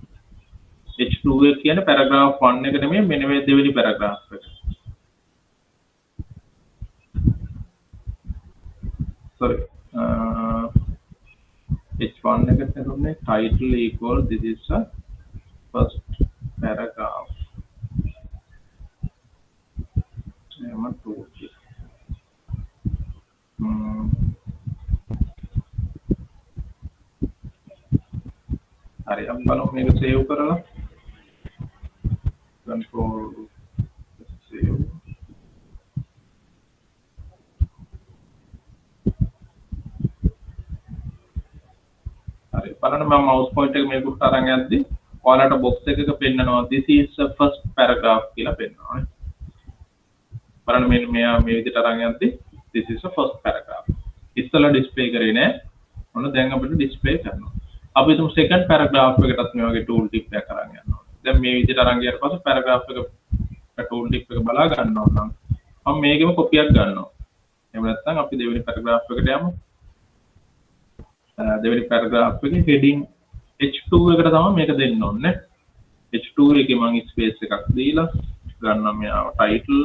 H2 එක කියන්නේ paragraph 1 එක නෙමෙයි මෙන්න මේ දෙවෙනි paragraph එක. Sorry. H1 එකට දුන්නේ title equal this is the first paragraph. එම tool tip. හරි අපි බලමු මේක සේව් කරලා control save හරි බලන්න මම mouse pointer එක මේකට අරන් යද්දි ඔයාලට box එකක පෙන්නනවා this is the first paragraph කියලා පෙන්නනවා නේ බලන්න මෙන්න මෙයා මේ විදිහට අරන් යද්දි this is the first paragraph ඉස්සලා display කරේ නෑ ඔන්න දැන් අපිට display කරනවා අපි තුමු second paragraph එකටත් මේ වගේ tool tip එකක් අරන් යනවා. දැන් මේ විදිහට අරන් ගියාට පස්සේ paragraph එක tool tip එක බලා ගන්නවා නම් මම මේකෙම copy එකක් ගන්නවා. එහෙම නැත්නම් අපි දෙවෙනි paragraph එකට යමු. දෙවෙනි paragraph එකේ heading H2 එකට තමයි මේක දෙන්න ඕනේ. H2 එකේ මම space එකක් දීලා ගන්නවා මෙයාව title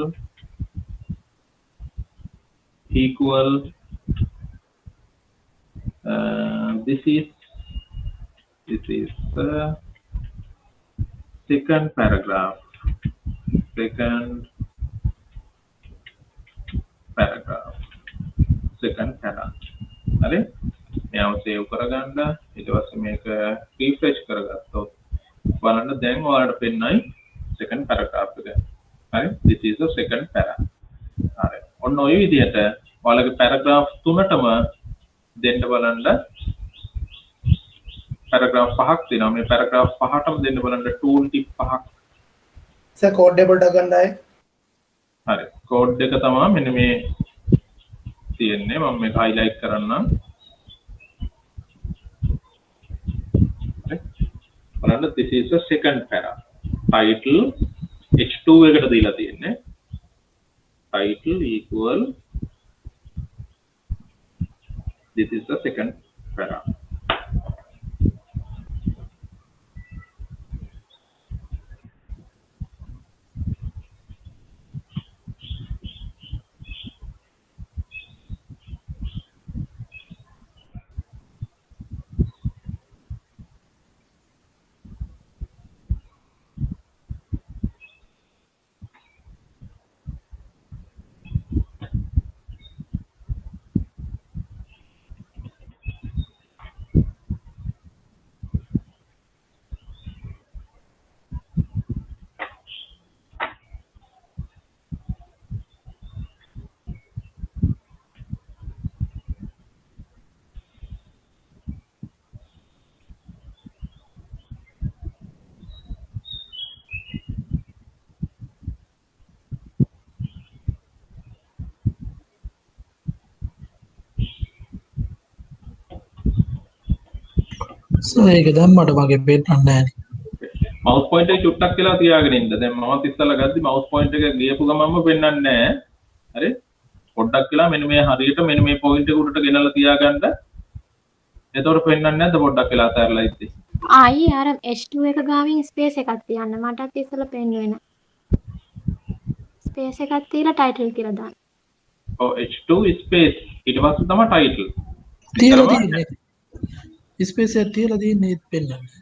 equal this is the second paragraph. Second para. හරි මෙයාව සේව් කරගන්න ඊට පස්සේ මේක රිෆ්‍රෙෂ් කරගත්තොත් බලන්න දැන් ඔයාලට පෙන්නයි second paragraph එක. හරි this is the second para. හරි ඔන්න ඔය විදිහට ඔයාලගේ paragraph තුනටම දෙන්න බලන්න paragraph 5ක් තියෙනවා මේ paragraph 5ටම දෙන්න බලන්න tool tip 5ක් සර් කෝඩ් එක පොඩ්ඩක් ගන්නයි හරි කෝඩ් එක තමයි මෙන්න මේ තියෙන්නේ මම මේක highlight කරන්නම් හරි බලන්න this is the second para title h2 එකට දීලා තියෙන්නේ title equal this is the second para ඒක දැම්මට මගේ පේන්නේ නැහැ. mouse pointer එක චුට්ටක් කියලා තියාගෙන ඉන්න. දැන් මමත් ඉස්සලා ගද්දි mouse pointer එක ගියපු ගමන්ම පෙන්වන්නේ නැහැ. හරි? පොඩ්ඩක් කියලා මෙන්න මේ හරියට මෙන්න මේ point එක උඩට ගෙනල්ලා තියාගන්න. එතකොට පෙන්වන්නේ නැද්ද පොඩ්ඩක් කියලා අතහැරලා ඉද්දි? ආයි අර H2 එක ගාවින් ස්පේස් එකක් තියන්න. මටත් ඉස්සලා පෙන්වුවේ නැහැ. ස්පේස් එකක් තියලා title කියලා දාන්න. ඔව් H2 space ඊට පස්සේ තමයි title. තියලා තියෙන්නේ. ස්පේස් එකක් තියලා තියෙන්නේ ඒත් පෙන්වන්නේ.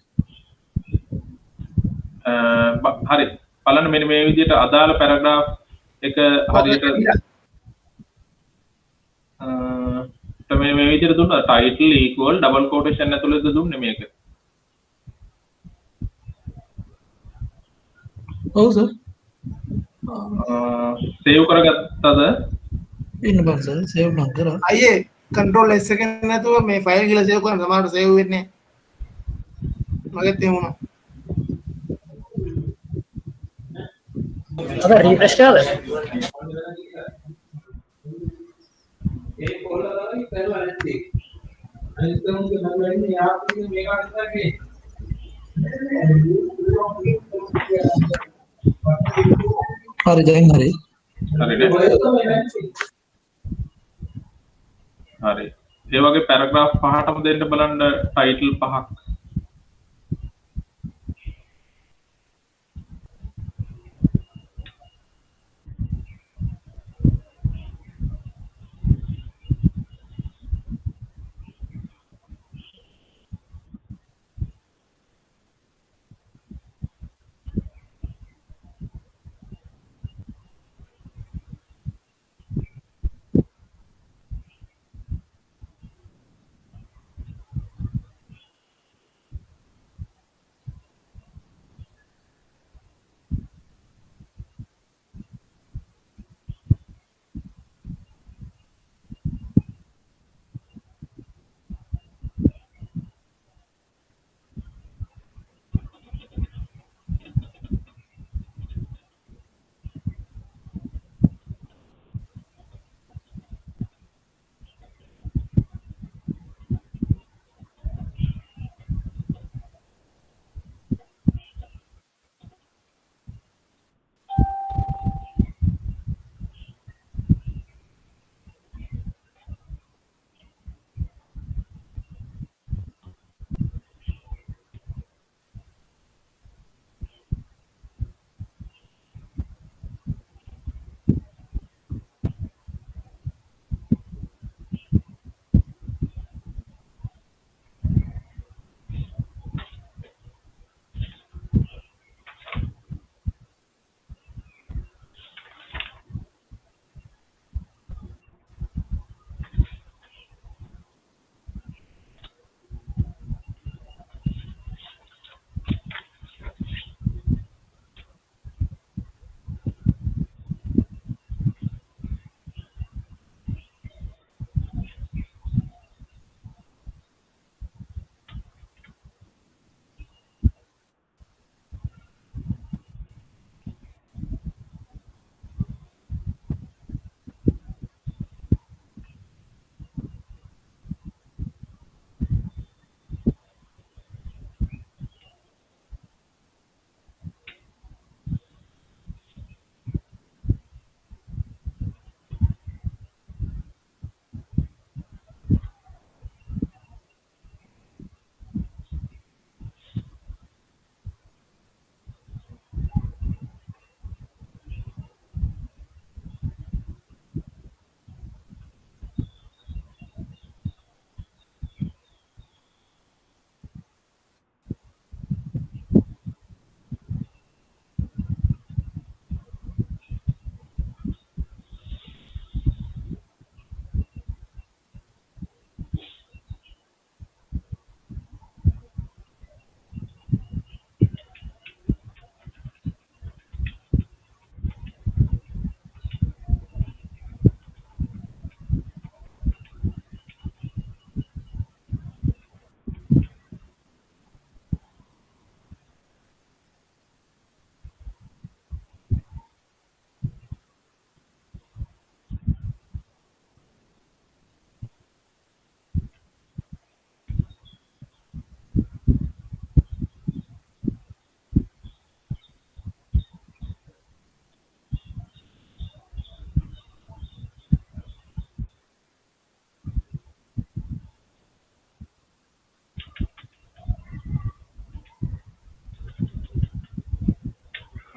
හරි බලන්න මෙන්න මේ විදිහට අදාළ පැරග්‍රාෆ් එක හරියට මේ විදිහට දුන්නා title equal double quotation ඇතුළේද දුන්නේ මේක. ඔව් සර්. සේව් කරගත්තද? ඉන්න බං සර් සේව් නම් කරා. අයියේ control S එකෙන් නැතුව මේ ෆයිල් කියලා සේව් කරන සමහරට සේව් වෙන්නේ නැහැ. මගෙත් එහෙම වුණා. අද රිෆ්‍රෙෂ් කරලා ඒ පොල්ලදාරි කරලා නැති. අනිත් උන්ගේ මම වෙන්නේ යාපින් මේක අනිත්ගේ. හරි දැන් හරි. හරිද? හරි. ඒ වගේ පැරග්‍රාෆ් පහටම දෙන්න බලන්න ටයිටල් පහක්.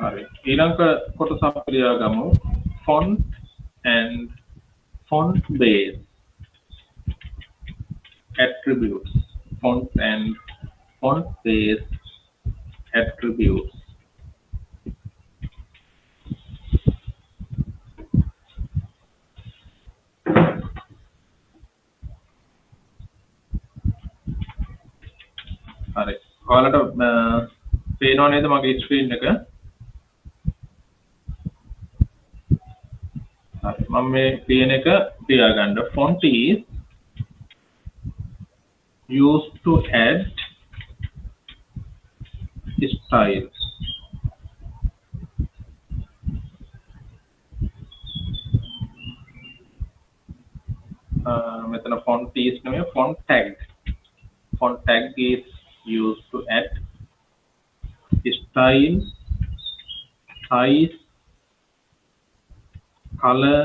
හරි. ඊළඟ කොටස අපි ගමු font and font base attributes. font and font face attributes. හරි. ඔයාලට පේනව නේද මගේ ස්ක්‍රීන් එක? හරි. මම මේ පේන එක තියාගන්න. Font is used to add style. මෙතන font is නෙමෙයි font tag. Font tag is used to add style, size, color,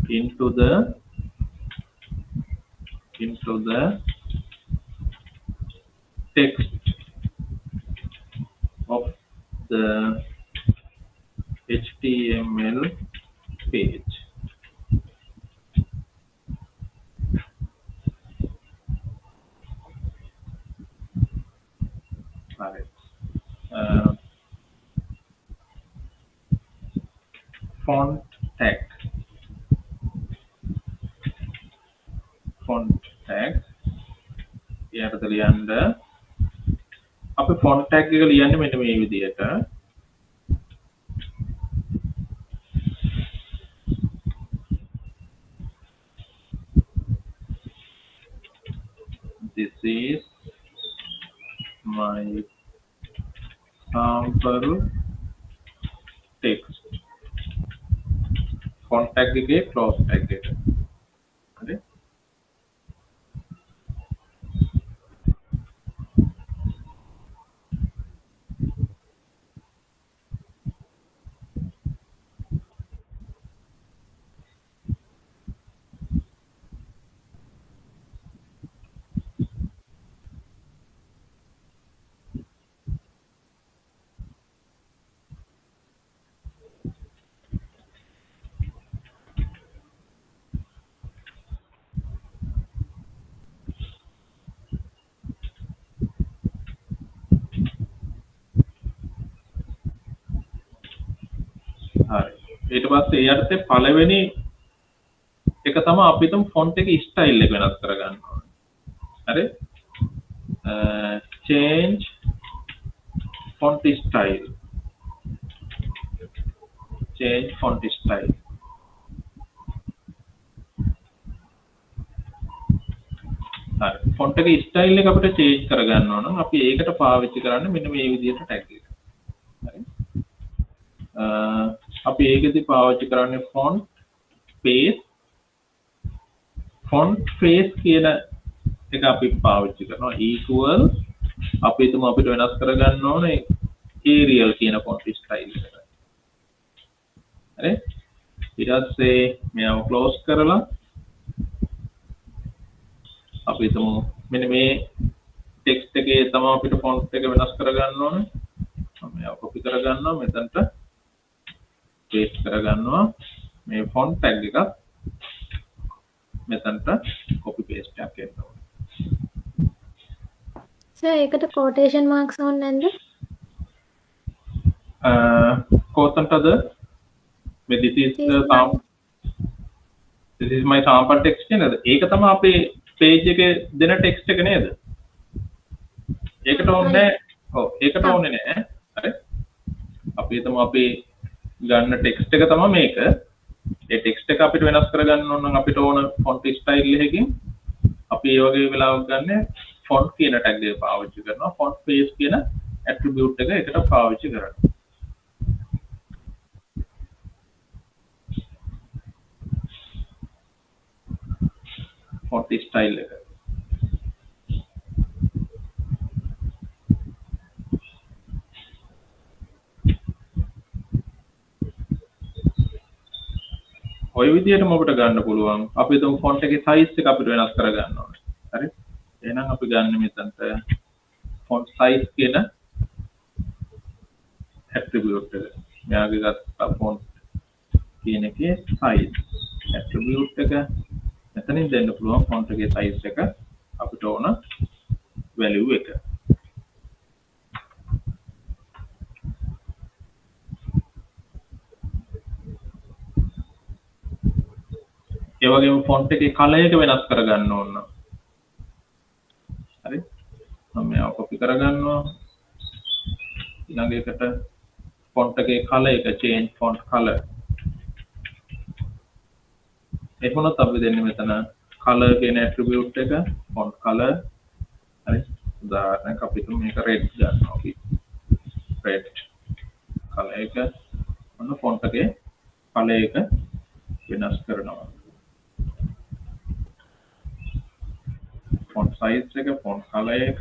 into the text of the HTML page. Alright. Font tag. Font tag. එයාට ලියන්න අපි font tag එක ලියන්නේ මෙන්න මේ විදිහට. This is my sample text. Font tag එකේ close tag එක. හරි. හරි. ඊට පස්සේ ඒ යටතේ පළවෙනි එක තමයි අපි හිතමු font එකේ style එක වෙනස් කරගන්න ඕනේ. හරි? change font style. Change font style. හරි. font එකේ style එක අපිට change කරගන්න ඕන නම් අපි ඒකට පාවිච්චි කරන්නේ මෙන්න මේ විදිහට tag එක. හරි? අපි ඒකෙදි පාවිච්චි කරන්නේ font face කියන එක අපි පාවිච්චි කරනවා equal අපි හිතමු අපිට වෙනස් කරගන්න ඕනේ Arial කියන font style එක. හරි? ඊට පස්සේ මෙයාව close කරලා අපි හිතමු මෙන්න මේ text එකේ තමයි අපිට font එක වෙනස් කරගන්න ඕනේ. මම මෙයාව copy කරගන්නවා මෙතනට paste කරගන්නවා මේ font tag එක මෙතනට copy paste එකක් කරනවා. සර් ඒකට quotation marks ඕනේ නැද්ද? කොතනටද මේ this is my sample text නේද? ඒක තමයි අපේ page එකේ දෙන text එක නේද? ඒකට ඕනේ ඔව් ඒකට ඕනේ නෑ. හරි? අපි හිතමු අපි ගන්න text එක තමයි මේක. ඒ text එක අපිට වෙනස් කරගන්න ඕන නම් අපිට ඕන font style එකකින් අපි ඒ වගේ වෙලාවක ගන්න font කියන tag එක පාවිච්චි කරනවා. font face කියන attribute එක එකට පාවිච්චි කරනවා. font style එක. ඔය විදිහටම අපිට ගන්න පුළුවන්. අපි හිතමු font එකේ size එක අපිට වෙනස් කරගන්න ඕනේ. හරි? එහෙනම් අපි ගන්න මෙතනට font size කියන attribute එක. මෙයාගේ ගත්ත font කියන එකේ size attribute එක මෙතනින් දෙන්න පුළුවන් font එකේ size එක අපිට ඕන value එක. ඒ වගේම font එකේ color එක වෙනස් කරගන්න ඕන. හරි. මම මේක copy කරගන්නවා. ඊළඟ එකට font එකේ color එක change font color. එහෙමනොත් අපි දෙන්නේ මෙතන color කියන attribute එක font color. හරි. උදාහරණයක් අපිට මේක red ගන්නවා අපි. red color එක ඔන්න font එකේ color එක වෙනස් කරනවා. font size එක font color එක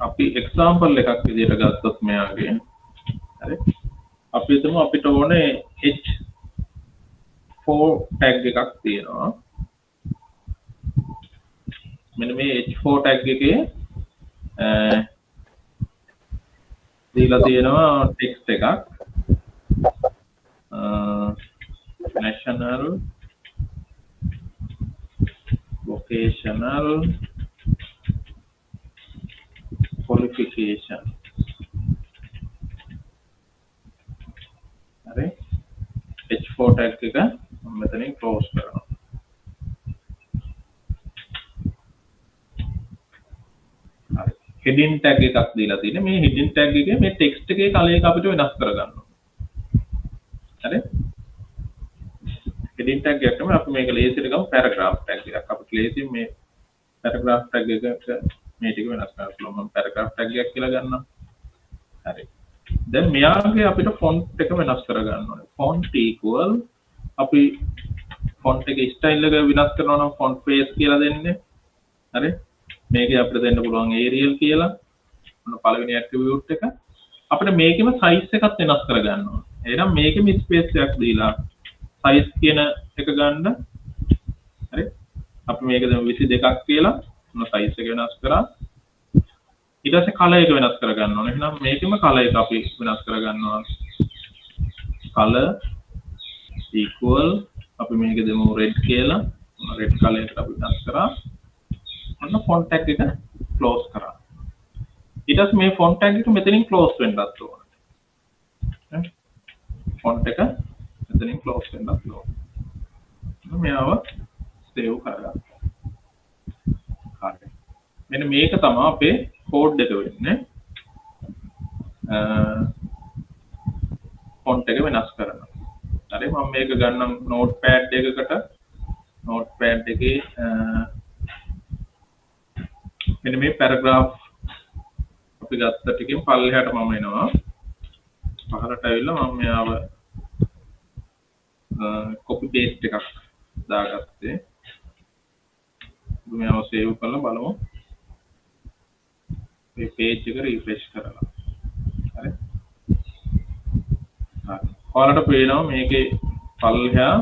අපි example එකක් විදිහට ගත්තොත් මෙයාගේ හරි අපි හිතමු අපිට ඕනේ h4 tag එකක් තියෙනවා මෙන්න මේ h4 tag එකේ දීලා තියෙනවා text එකක් national vocational qualification හරි h4 tag එක මම මෙතනින් close කරනවා හරි heading tag එකක් දීලා තියෙන්නේ මේ heading tag එකේ මේ text එකේ color එක අපිට වෙනස් කරගන්න ඕනේ හරි heading tag එකටම අපි මේක ලේසියට ගමු paragraph tag එකක් අපිට ලේසියෙන් මේ paragraph tag එක මේ ටික වෙනස් කරන්න පුළුවන් මම paragraph tag එකක් කියලා ගන්නවා හරි දැන් මෙයාගේ අපිට font එක වෙනස් කරගන්න ඕනේ font equal අපි font එකේ style එක වෙනස් කරනවා නම් font face කියලා දෙන්නේ හරි මේකේ අපිට දෙන්න පුළුවන් Arial කියලා මොන පළවෙනි attribute එක අපිට මේකෙම size එකක් වෙනස් කරගන්න ඕනේ එහෙනම් මේකෙම space එකක් දීලා size කියන එක ගන්න හරි අපි මේක දැන් 22ක් කියලා මොන size එක වෙනස් කරා ඊට පස්සේ color එක වෙනස් කරගන්න ඕනේ එහෙනම් මේකෙම color එක අපි වෙනස් කරගන්නවා color equal අපි මේක දෙමු red කියලා red color එකට අපි වෙනස් කරා ඔන්න font tag එක close කරා ඊට පස්සේ මේ font tag එක මෙතනින් close වෙන්නත් ඕනේ font එක මෙතනින් close වෙන්නත් ඕනේ මෙයාව save කරගන්න හරි මෙන්න මේක තමයි අපේ code එක වෙන්නේ font එක වෙනස් කරනවා හරි මම මේක ගන්නම් notepad එකකට notepad එකේ මෙන්න මේ paragraph අපි ගත්ත ටිකෙන් පල්ලෙහාට මම එනවා පහළට ඇවිල්ලා මම මෙයාව copy paste එකක් දාගත්තේ මෙයාව save කරලා බලමු මේ page එක refresh කරලා හරි ඔයාලට පේනවා මේකේ පල්ලෙහා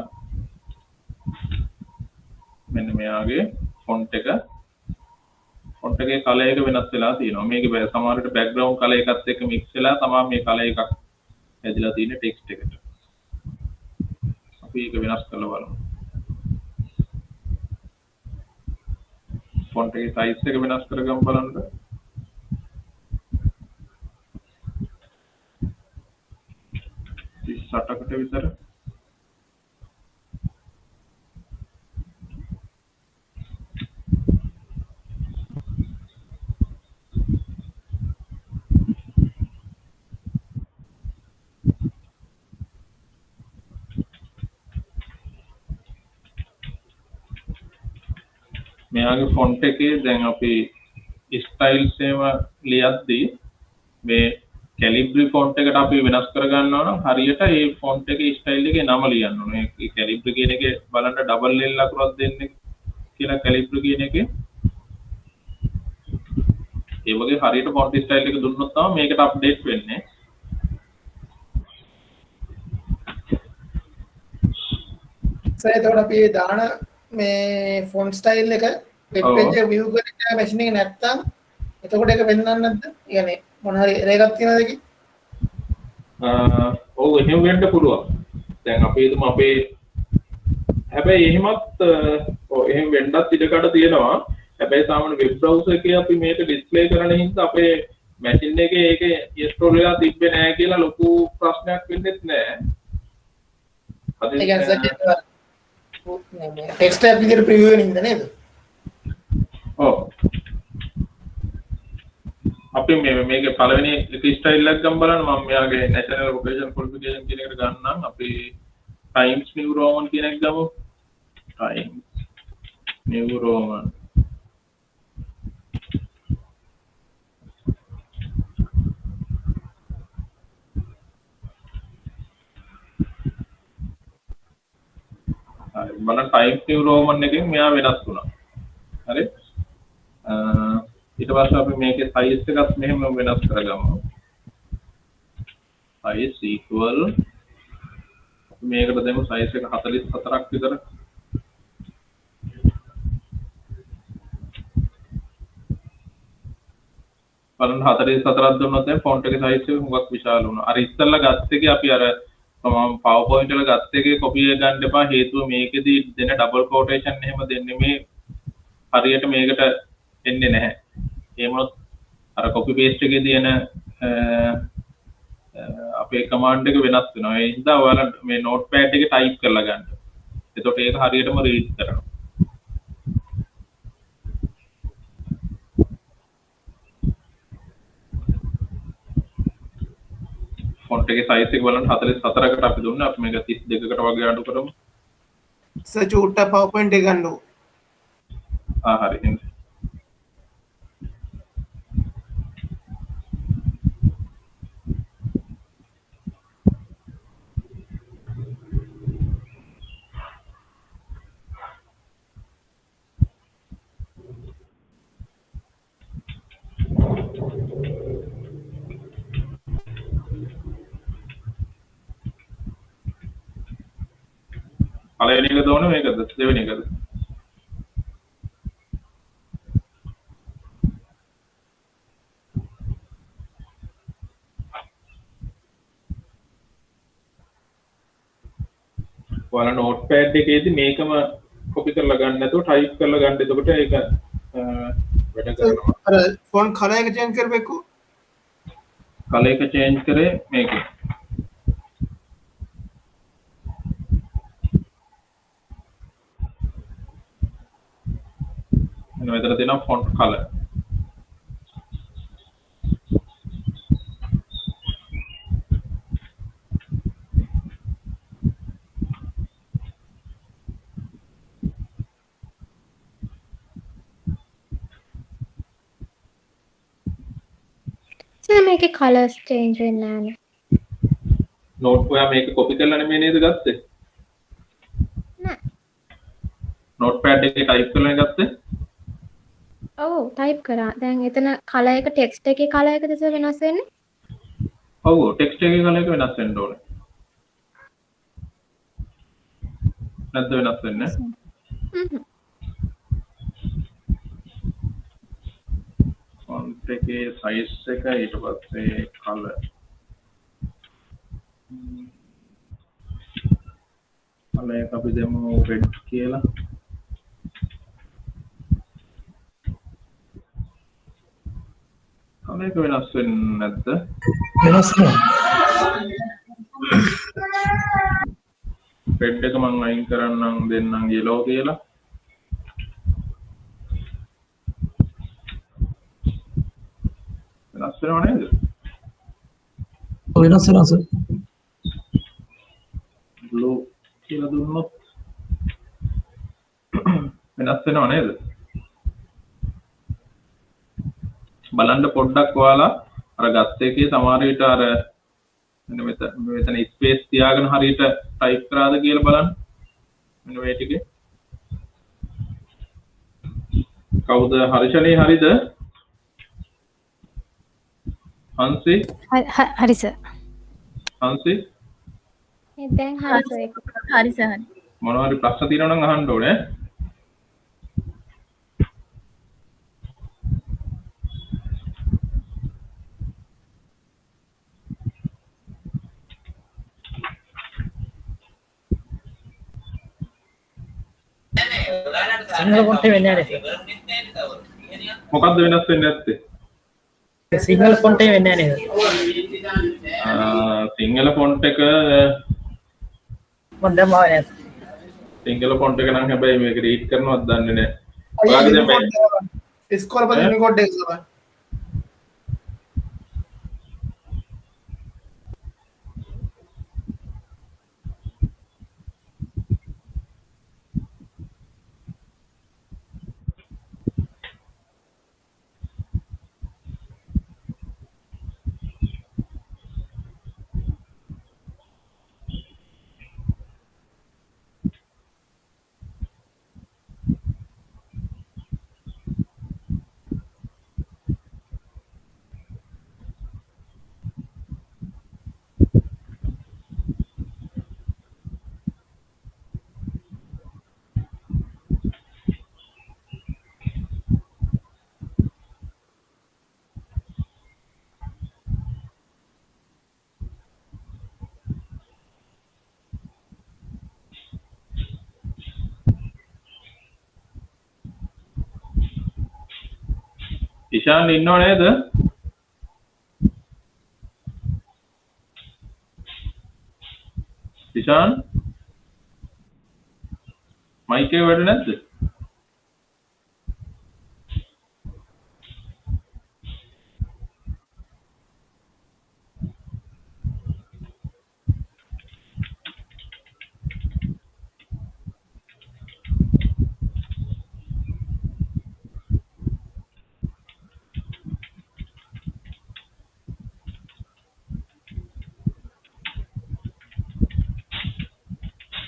මෙන්න මෙයාගේ font එකේ color එක වෙනස් වෙලා තියෙනවා මේකේ සමහර විට background color එකත් එක්ක mix වෙලා තමයි මේ color එකක් ඇදලා තියෙන text එකට අපි ඒක වෙනස් කරලා බලමු font එකේ size එක වෙනස් කරගමු බලන්න 38කට විතර මෙයාගේ ෆොන්ට් එකේ දැන් අපි ස්ටයිල්ස් ඒව ලියද්දී මේ Calibri ෆොන්ට් එකට අපි වෙනස් කර ගන්නවා නම් හරියට ඒ ෆොන්ට් එකේ ස්ටයිල් එකේ නම ලියන්න ඕනේ. ඒ Calibri කියන එකේ බලන්න ඩබල් L අකුරක් දෙන්නේ කියලා Calibri කියන එකේ ඒ වගේ හරියට ෆොන්ට් ස්ටයිල් එක දුන්නොත් තමයි මේකට අප්ඩේට් වෙන්නේ. සර් එතකොට අපි දාන මේ ෆොන්ට් ස්ටයිල් එක වෙබ් පේජ් එක view කරලා මැෂින් එකේ නැත්තම් එතකොට ඒක වෙන්නන්නේ නැද්ද? يعني මොන හරි error එකක් තියෙනවද ඒකේ? ඔව් එහෙම වෙන්න පුළුවන්. දැන් අපි හිතමු අපේ හැබැයි එහෙමත් ඔව් එහෙම වෙන්නත් ඉඩකඩ තියෙනවා. හැබැයි සාමාන්‍ය වෙබ් බ්‍රවුසර් එකේ අපි මේක ඩිස්ප්ලේ කරන හින්දා අපේ මැෂින් එකේ ඒක ඉන්ස්ටෝල් වෙලා තිබ්බේ නැහැ කියලා ලොකු ප්‍රශ්නයක් වෙන්නේ නැහැ. ඒ කියන්නේ ටෙක්ස්ට් ඇප් එකේ ප්‍රිවියු වෙනින්ද නේද? ඔව්. අපි මේකේ පළවෙනි එක ස්ටයිල් එකක් ගම් බලන්න මම මෙයාගේ නැෂනල් ලොකේෂන් ක්වොලිෆිකේෂන් කියන එකට ගන්නම්. අපි Times New Roman කියන එක ගමු. Times New Roman බලන්න Times New Roman එකෙන් මෙයා වෙනස් වුණා. හරි? ඊට පස්සේ අපි මේකේ size එකත් මෙහෙම වෙනස් කරගමු. size equal මේකට දෙමු size එක 44ක් විතර. බලන්න 44ක් දුන්නොත් දැන් font එකේ size එක හුඟක් විශාල වුණා. අර ඉස්සෙල්ලා ගත්ත එකේ අපි අර මම PowerPoint වල ගත්ත එකේ copy එක ගන්න එපා. හේතුව මේකෙදි දෙන double quotation එහෙම දෙන්නේ මේ හරියට මේකට එන්නේ නැහැ. එහෙමොත් අර copy paste එකේ තියෙන අපේ command එක වෙනස් වෙනවා. ඒ හින්දා ඔයාලා මේ notepad එකේ type කරලා ගන්න. එතකොට ඒක හරියටම read කරනවා. font එකේ size එක බලන්න 44කට අපි දුන්නා. අපි මේක 32කට වගේ අඩු කරමු. සර් චූට්ට PowerPoint එක ගන්නකො. හරි. පළවෙනි එක දෝන මේකද දෙවෙනි එකද? ඔයාලා notepad එකේදී මේකම copy කරලා ගන්න නැතුව type කරලා ගන්න. එතකොට ඒක වැඩ කරනවා. අර font color එක change කරපෙකෝ. color එක change කරේ මේකේ. මෙතන තියෙනවා font color. සර් මේකේ කලර්ස් චේන්ජ් වෙන්නේ නැහැ. note ඔයා මේක copy කරලා නෙමෙයි නේද ගත්තේ? නෑ. notepad එකේ type කරලා ගත්තේ? ඔව් ටයිප් කරා. දැන් එතන කලර් එක ටෙක්ස්ට් එකේ කලර් එකද සර් වෙනස් වෙන්නේ? ඔව් ටෙක්ස්ට් එකේ කලර් එක වෙනස් වෙන්න ඕනේ. නැත්නම් වෙනස් වෙන්නේ නැහැ. font එකේ size එක ඊට පස්සේ color. color එක අපි දෙමු red කියලා. color එක වෙනස් වෙන්නේ නැද්ද? වෙනස් වෙනවා. red එක මම අයින් කරන්නම් දෙන්නම් yellow කියලා. වෙනස් වෙනව නේද? වෙනස් වෙනවා සර්. blue කියලා දුන්නොත් වෙනස් වෙනව නේද? බලන්න පොඩ්ඩක් ඔයාලා අර ගත්ත එකේ සමහර විට අර මෙතන ස්පේස් තියාගෙන හරියට ටයිප් කරාද කියලා බලන්න. මෙන්න මේ ටිකේ. කවුද හර්ෂණේ හරිද? හංසි? හරි සර්. හංසි? දැන් හරි සර්. හරි සර්. මොනවා හරි ප්‍රශ්න තියෙනවා නම් අහන්න ඕනේ. සිංහල ෆොන්ට් එක වෙන්නේ නැහැ මොකද්ද වෙනස් වෙන්නේ නැත්තේ? නේද? සිංහල ෆොන්ට් එක වෙන්නේ නැහැ නේද? සිංහල ෆොන්ට් එක මම දැම්මා නේද? සිංහල ෆොන්ට් එක නම් හැබැයි මේක රීඩ් කරනවත් දන්නේ නැහැ. ඔයාගේ දැන් මේ ස්කෝර පද යුනිකෝඩ් එක සබ ඉෂාන් ඉන්නව නේද? ඉෂාන් මයික් එක වැඩ නැද්ද?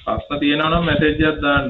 ප්‍රශ්න තියෙනවා නම් මැසේජ් එකක් දාන්න.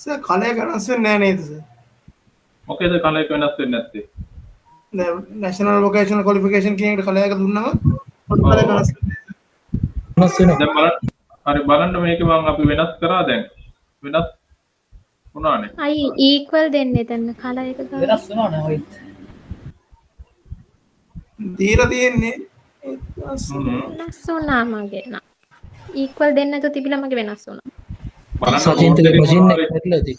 සර් කලයක වෙනස් වෙන්නේ නැහැ නේද සර්? මොකේද කලයක වෙනස් වෙන්නේ නැත්තේ? දැන් නැෂනල් වොකේෂනල් ක්වොලිෆිකේෂන් කියන එකට කලයක දුන්නම පොඩි කලයක වෙනස් වෙනවා. දැන් බලන්න හරි බලන්න මේක මම අපි වෙනස් කරා දැන්. වෙනස් වුණානේ. අයි ඊක්වල් දෙන්න එතන කලර් එක ගන්න. වෙනස් වෙනවා නේ ඔය. දීලා තියෙන්නේ වෙනස් වුණා මගේ නා. ඊක්වල් දෙන්න නැතුව තිබිලා මගේ වෙනස් වුණා. සචින්තගේ මැෂින් එක ඇట్లా ඇති.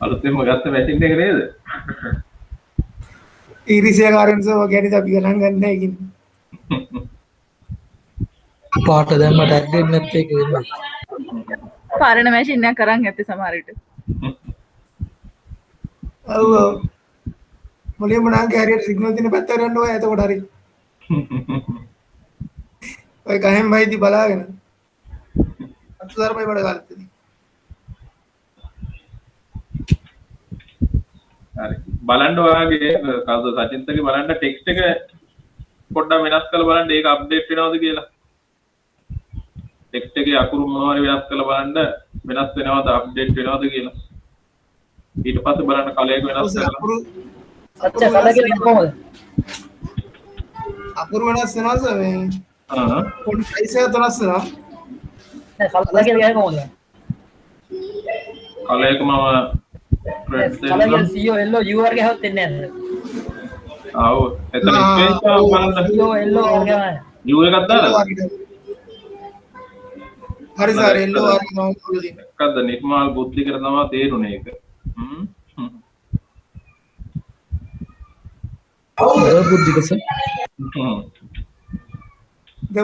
අලුතෙන්ම ගත්ත මැෂින් එක නේද? ඊරිසියාකාරයන් සර් වගේ හරි අපි ගණන් ගන්න නැහැ ඉතින්. පාට දැම්ම ටැග් එක නැත්te ඒක වෙන්නේ. පරණ මැෂින් එකක් අරන් ඇත්තේ සමහර විට. ඔව් ඔව්. මුලින්ම නම් කැරියර් සිග්නල් දින පැත්තට යන්න ඕනේ එතකොට හරි. ඔය ගහෙන් වයිදි බලාගෙන. අතුතරමයි බඩ ගන්නත්. හරි. බලන්න ඔයාගේ කවුද සචින්තගේ බලන්න ටෙක්ස්ට් එක පොඩ්ඩක් වෙනස් කරලා බලන්න ඒක අප්ඩේට් වෙනවද කියලා. ටෙක්ස්ට් එකේ අකුරු මොනවා හරි වෙනස් කරලා බලන්න වෙනස් වෙනවද අප්ඩේට් වෙනවද කියලා. ඊට පස්සේ බලන්න කලයක වෙනස් කරලා. අච්චා කලගේ කොහොමද? අකුරු වෙනස් වෙනවා සර් මේ. පොඩි සයිස් එක වෙනස් වෙනවා. නෑ කලගේ ගියා කොහොමද? කලයක මම කලගේ CO LO UR ගහවත් දෙන්නේ නැහැ. ආව් එතන ස්පේස් එක බලන්න. CO LO වගේ U එකක් දාලා. හරි සර් LO ආරි මම කොහොමද දෙන්නේ? මොකද්ද නිර්මාල් බුද්ධිකර තමයි තේරුනේ ඒක. බුද්ධික සර්.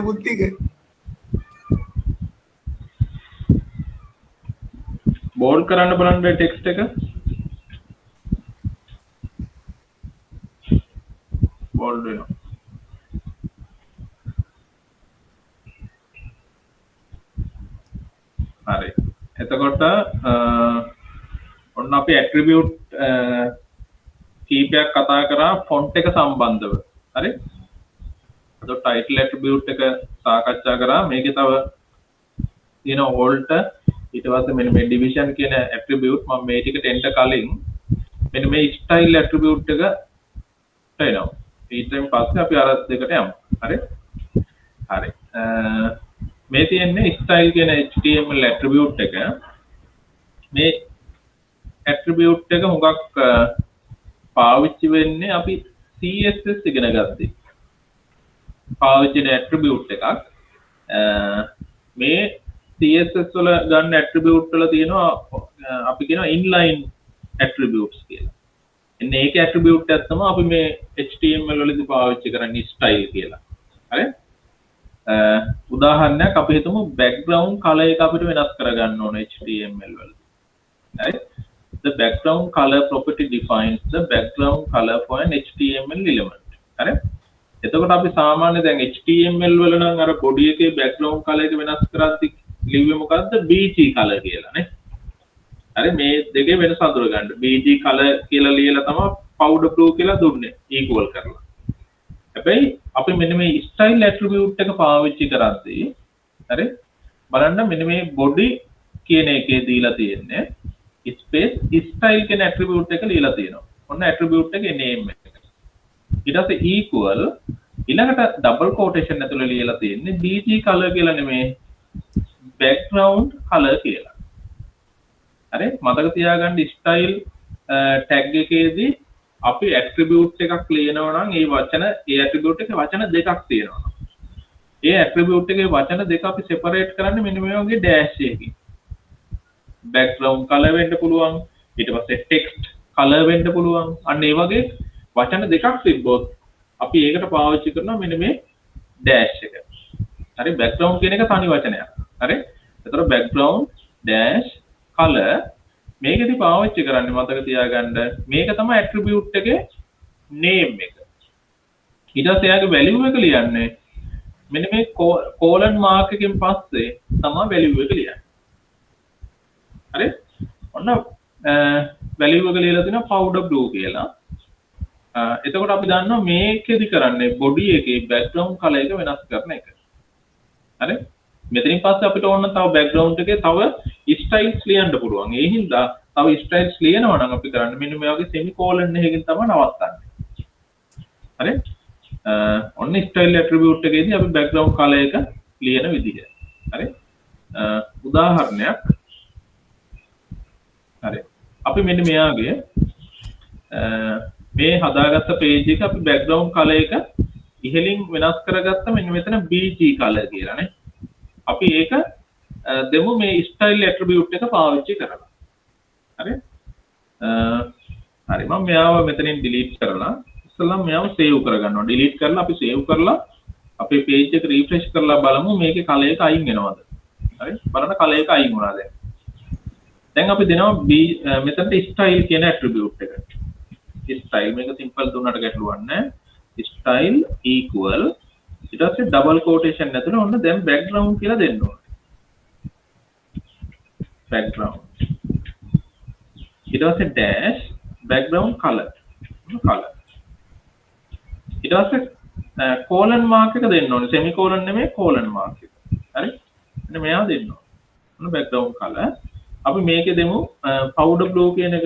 බුද්ධික බෝල්ඩ් කරන්න බලන්න ටෙක්ස්ට් එක. බෝල්ඩ් වෙනවා. හරි. එතකොට ඔන්න අපි ඇට්‍රිබියුට් කීපයක් කතා කරා ෆොන්ට් එක සම්බන්ධව. හරි. එතකොට ටයිටල් ඇට්‍රිබියුට් එක සාකච්ඡා කරා. මේකේ තව තියෙන ඕල්ට ඊට පස්සේ මෙන්න මේ ඩිවිෂන් කියන ඇට්‍රිබියුට් මම මේ ටිකට එන්න කලින් මෙන්න මේ ස්ටයිල් ඇට්‍රිබියුට් එක එනවා. ඊටෙන් පස්සේ අපි අර දෙකට යමු. හරි. හරි. මේ තියෙන්නේ ස්ටයිල් කියන HTML ඇට්‍රිබියුට් එක. මේ ඇට්‍රිබියුට් එක හුඟක් පාවිච්චි වෙන්නේ අපි CSS ඉගෙන ගත්තී. පාවිච්චි වෙන ඇට්‍රිබියුට් එකක්. මේ CSS වල ගන්න ඇට්‍රිබියුට් වල තියෙනවා අපි කියනවා inline attributes කියලා. එන්නේ ඒක ඇට්‍රිබියුට් එකක් තමයි අපි මේ HTML වලදී පාවිච්චි කරන්නේ style කියලා. හරි? උදාහරණයක් අපි හිතමු background color එක අපිට වෙනස් කරගන්න ඕන HTML වල. හරි? The background color property defines the background color for an HTML element. හරි? එතකොට අපි සාමාන්‍ය දැන් HTML වල නම් අර body එකේ background color එක වෙනස් කරද්දි ලිව්වේ මොකද්ද? BG color කියලා නේ. හරි මේ දෙකේ වෙනස අඳුර ගන්න. BG color කියලා ලියලා තමයි powder blue කියලා දුන්නේ equal කරලා. හැබැයි අපි මෙන්න මේ style attribute එක පාවිච්චි කරද්දී හරි බලන්න මෙන්න මේ body කියන එකේ දීලා තියෙන්නේ space style කියන attribute එක ලියලා තියෙනවා. ඔන්න attribute එකේ name එක. ඊට පස්සේ equal ඊළඟට double quotation ඇතුළේ ලියලා තියෙන්නේ BG color කියලා නෙමෙයි background color කියලා. හරි මතක තියාගන්න style tag එකේදී අපි attribute එකක් ලියනවා නම් ඒ attribute එකේ වචන දෙකක් තියෙනවා. ඒ attribute එකේ වචන දෙක අපි separate කරන්නේ මෙන්න මේ වගේ dash එකකින්. background color වෙන්න පුළුවන්. ඊට පස්සේ text color වෙන්න පුළුවන්. අන්න ඒ වගේ වචන දෙකක් තිබ්බොත් අපි ඒකට පාවිච්චි කරනවා මෙන්න මේ dash එක. හරි background කියන එක තනි වචනයක්. හරි එතකොට background dash color මේකෙදි පාවිච්චි කරන්නේ මතක තියාගන්න මේක තමයි attribute එකේ name එක. ඊට පස්සේ එයාගේ value එක ලියන්නේ මෙන්න මේ colon mark එකෙන් පස්සේ තමයි value එක ලියන්නේ. හරි ඔන්න value එක ලියලා තිනවා powder blue කියලා. එතකොට අපි දන්නවා මේකෙදි කරන්නේ body එකේ background color එක වෙනස් කරන එක. හරි මෙතනින් පස්සේ අපිට ඕන තව background එකේ තව styles ලියන්න පුළුවන්. ඒ හින්දා තව styles ලියනවා නම් අපි කරන්නේ මෙන්න මේ වගේ semicolon එකකින් තමයි නවත්තන්නේ. හරි? ඔන්න style attribute එකේදී අපි background color එක ලියන විදිහ. හරි? උදාහරණයක්. හරි. අපි මෙන්න මෙයාගේ මේ හදාගත්ත page එක අපි background color එක ඉහළින් වෙනස් කරගත්ත මෙන්න මෙතන BG color කියලා නේ. අපි ඒක දෙමු මේ style attribute එක පාවිච්චි කරලා. හරි? හරි මම මෙයාව මෙතනින් delete කරලා ඉස්සෙල්ලා මෙයාව save කරගන්නවා. delete කරලා අපි save කරලා අපේ page එක refresh කරලා බලමු මේකේ color එක අයින් වෙනවද. හරි? බලන්න color එක අයින් වුණා දැන්. දැන් අපි දෙනවා මෙතනට style කියන attribute එක. style මේක simple දුන්නට ගැටලුවක් නැහැ. style equal ඊට පස්සේ double quotation ඇතුළේ ඔන්න දැන් background කියලා දෙන්න ඕනේ. background ඊට පස්සේ dash background color ඊට පස්සේ colon mark එක දෙන්න ඕනේ. semicolon නෙමෙයි colon mark එක. හරි? එන්න මෙයා දෙන්න ඕනේ. ඔන්න background color අපි මේකේ දෙමු powder blue කියන එක.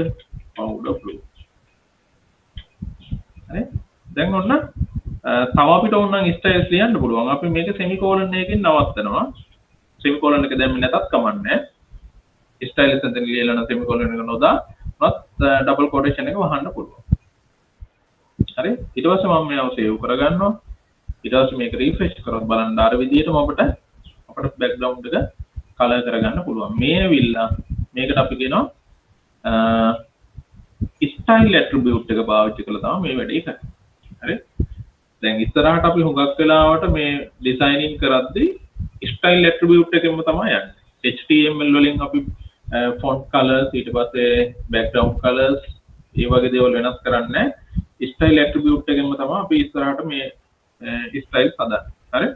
powder blue. හරි? දැන් ඔන්න තව අපිට ඕන නම් styles ලියන්න පුළුවන්. අපි මේක semicolon එකකින් නවත්තනවා. semicolon එක දැම්මේ නැතත් කමක් නැහැ. styles එකෙන් ලියලා නම් semicolon එක නොදා මත් double quotation එක වහන්න පුළුවන්. හරි? ඊට පස්සේ මම මේව save කරගන්නවා. ඊට පස්සේ මේක refresh කරොත් බලන්න අර විදිහටම අපිට background එක color කරගන්න පුළුවන්. මේ ඇවිල්ලා මේකට අපි කියනවා style attribute එක පාවිච්චි කරලා තමයි මේ වැඩේ කරන්නේ. හරි දැන් ඉස්සරහට අපි හුඟක් වෙලාවට මේ ඩිසයිනින් කරද්දී ස්ටයිල් ඇට්‍රිබියුට් එකෙන්ම තමයි යන්නේ HTML වලින් අපි ෆොන්ට් කලර්ස් ඊට පස්සේ බෑග්ග්‍රවුන්ඩ් කලර්ස් ඒ වගේ දේවල් වෙනස් කරන්නේ ස්ටයිල් ඇට්‍රිබියුට් එකෙන්ම තමයි අපි ඉස්සරහට මේ ස්ටයිල් හදන්නේ හරි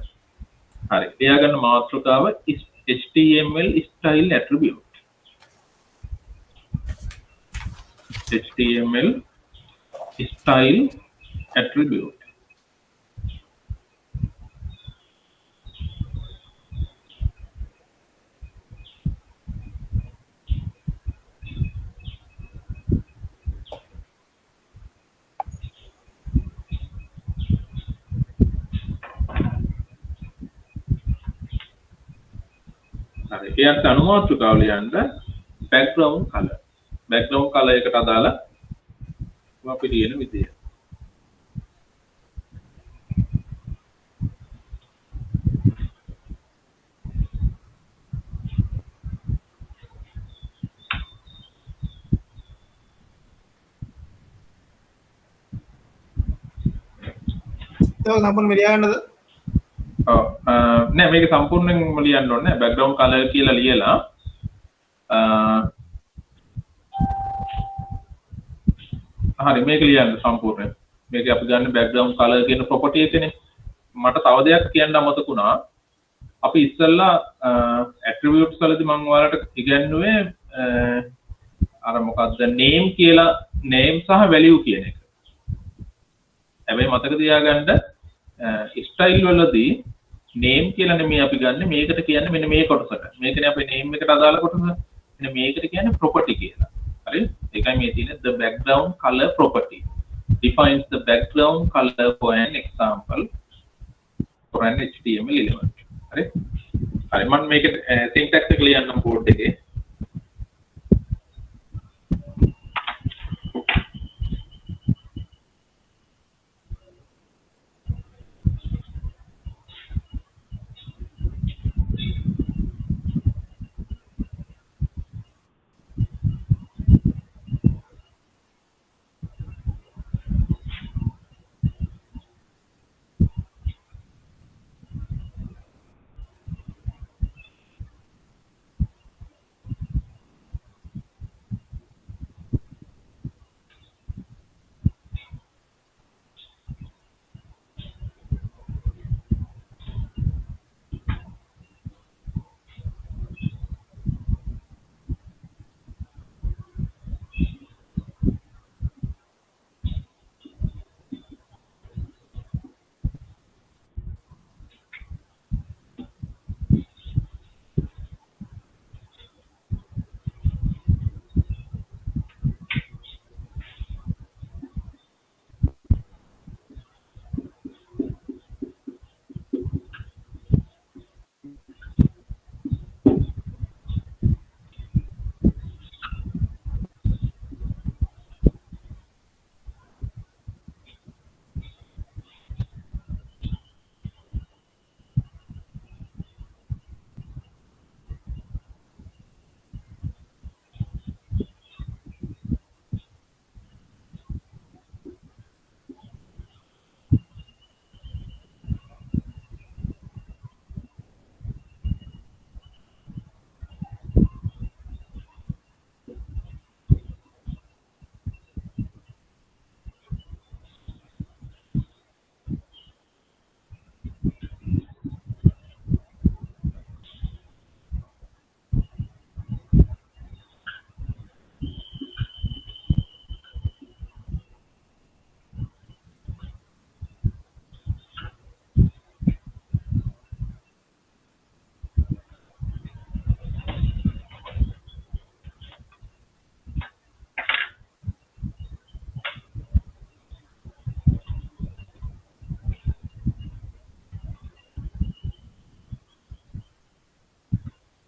හරි එයා ගන්න මාතෘකාව HTML style attribute HTML style attribute හරි එයාට අනුමාත්‍රකාව ලියන්න background color එකට අදාළ අපි ලියන විදිය ඒක සම්පූර්ණ ලියන්නද නෑ මේක සම්පූර්ණයෙන්ම ලියන්න ඕනේ background color කියලා ලියලා හරි මේක ලියන්න සම්පූර්ණයෙන් මේක අපි ගන්න background color කියන property එකනේ මට තව දෙයක් කියන්න අමතකුණා අපි ඉස්සෙල්ලා attributes වලදී මම ඔයාලට ඉගෙනුවේ අර මොකක්ද name කියලා name සහ value කියන එක හැබැයි මතක තියාගන්න style වලදී name කියලා නෙමෙයි අපි ගන්න මේකට කියන්නේ මෙන්න මේ කොටසට මේකනේ අපේ name එකට අදාළ කොටස මෙන්න මේකට කියන්නේ property කියලා හරි ඒකයි මේ තියෙන the background color property defines the background color for an example for an HTML element හරි හරි මම මේකට syntax එක ලියන්නම් board එකේ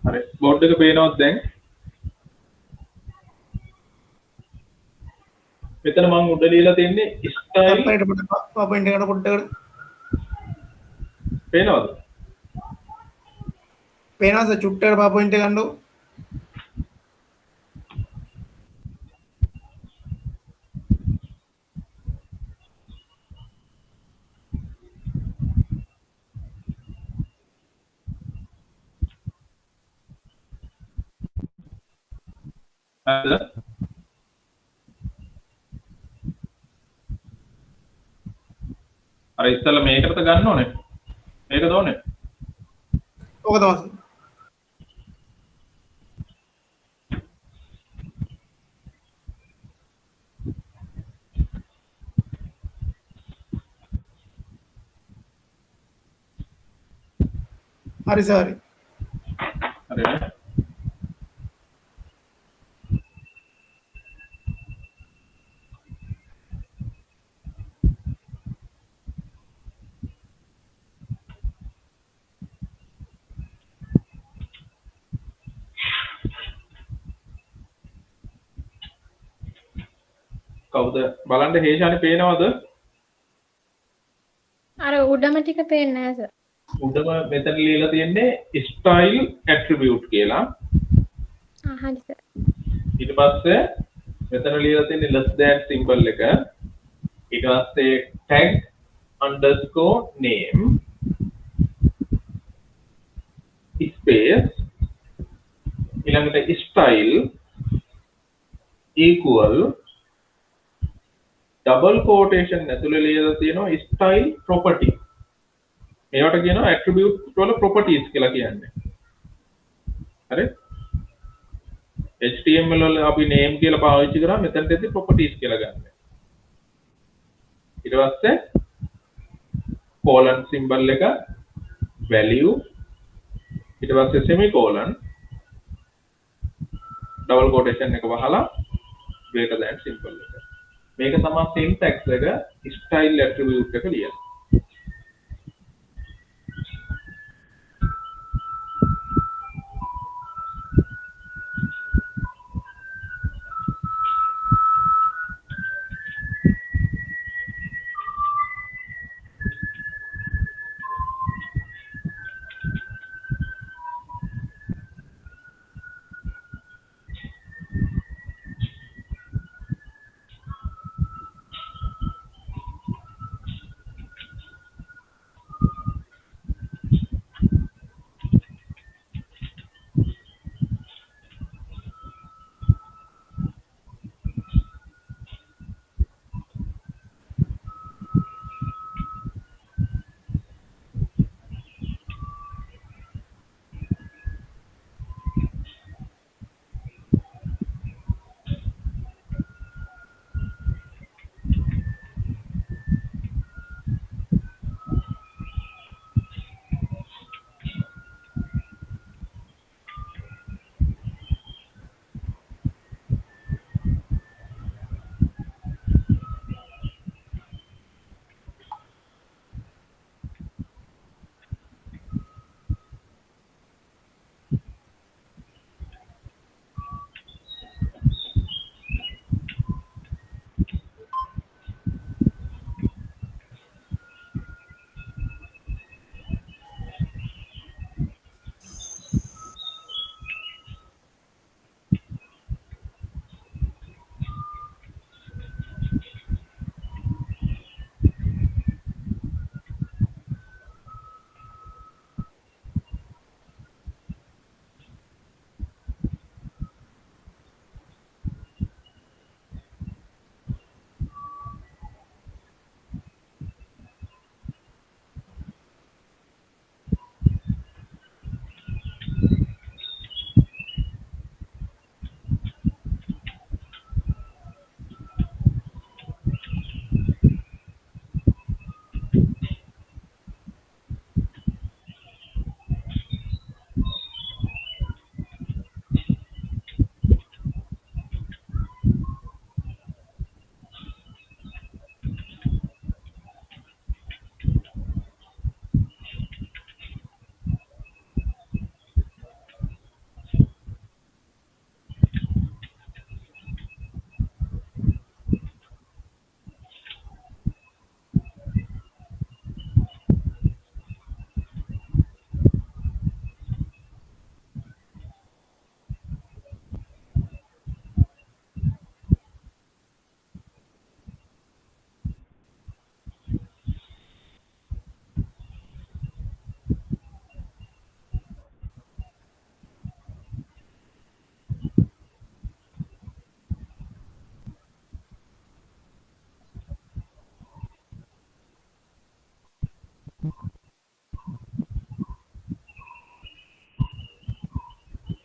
හරි බෝඩ් එක පේනවද දැන් මෙතන මම උඩ ලියලා තියන්නේ style පොයින්ට් එකට පොඩ්ඩකට පේනවද පේනවද චුට්ටකට පොයින්ට් එක ගන්නකො හරිද? අර ඉස්සෙල්ලා මේකට ගන්න ඕනේ. මේක දෝනේ. ඕක තමයි. හරි සර්. හරිද? කවුද බලන්න හේෂානේ පේනවද? අර උඩම ටික පේන්නේ නැහැ සර්. උඩම මෙතන ලියලා තියෙන්නේ style attribute කියලා. හරි සර්. ඊට පස්සේ මෙතන ලියලා තියෙන්නේ less than symbol එක. ඊට පස්සේ tag underscore name space ඊළඟට style equal double quotation ඇතුලේ ලියලා තියෙනවා style property. මේවට කියනවා attribute වල properties කියලා කියන්නේ. හරි? HTML වල අපි name කියලා පාවිච්චි කරා මෙතනදී properties කියලා ගන්න. ඊට පස්සේ colon symbol එක value ඊට පස්සේ semicolon double quotation එක වහලා greater than symbol එක. මේක තමයි syntax එක style attribute එක ලියන.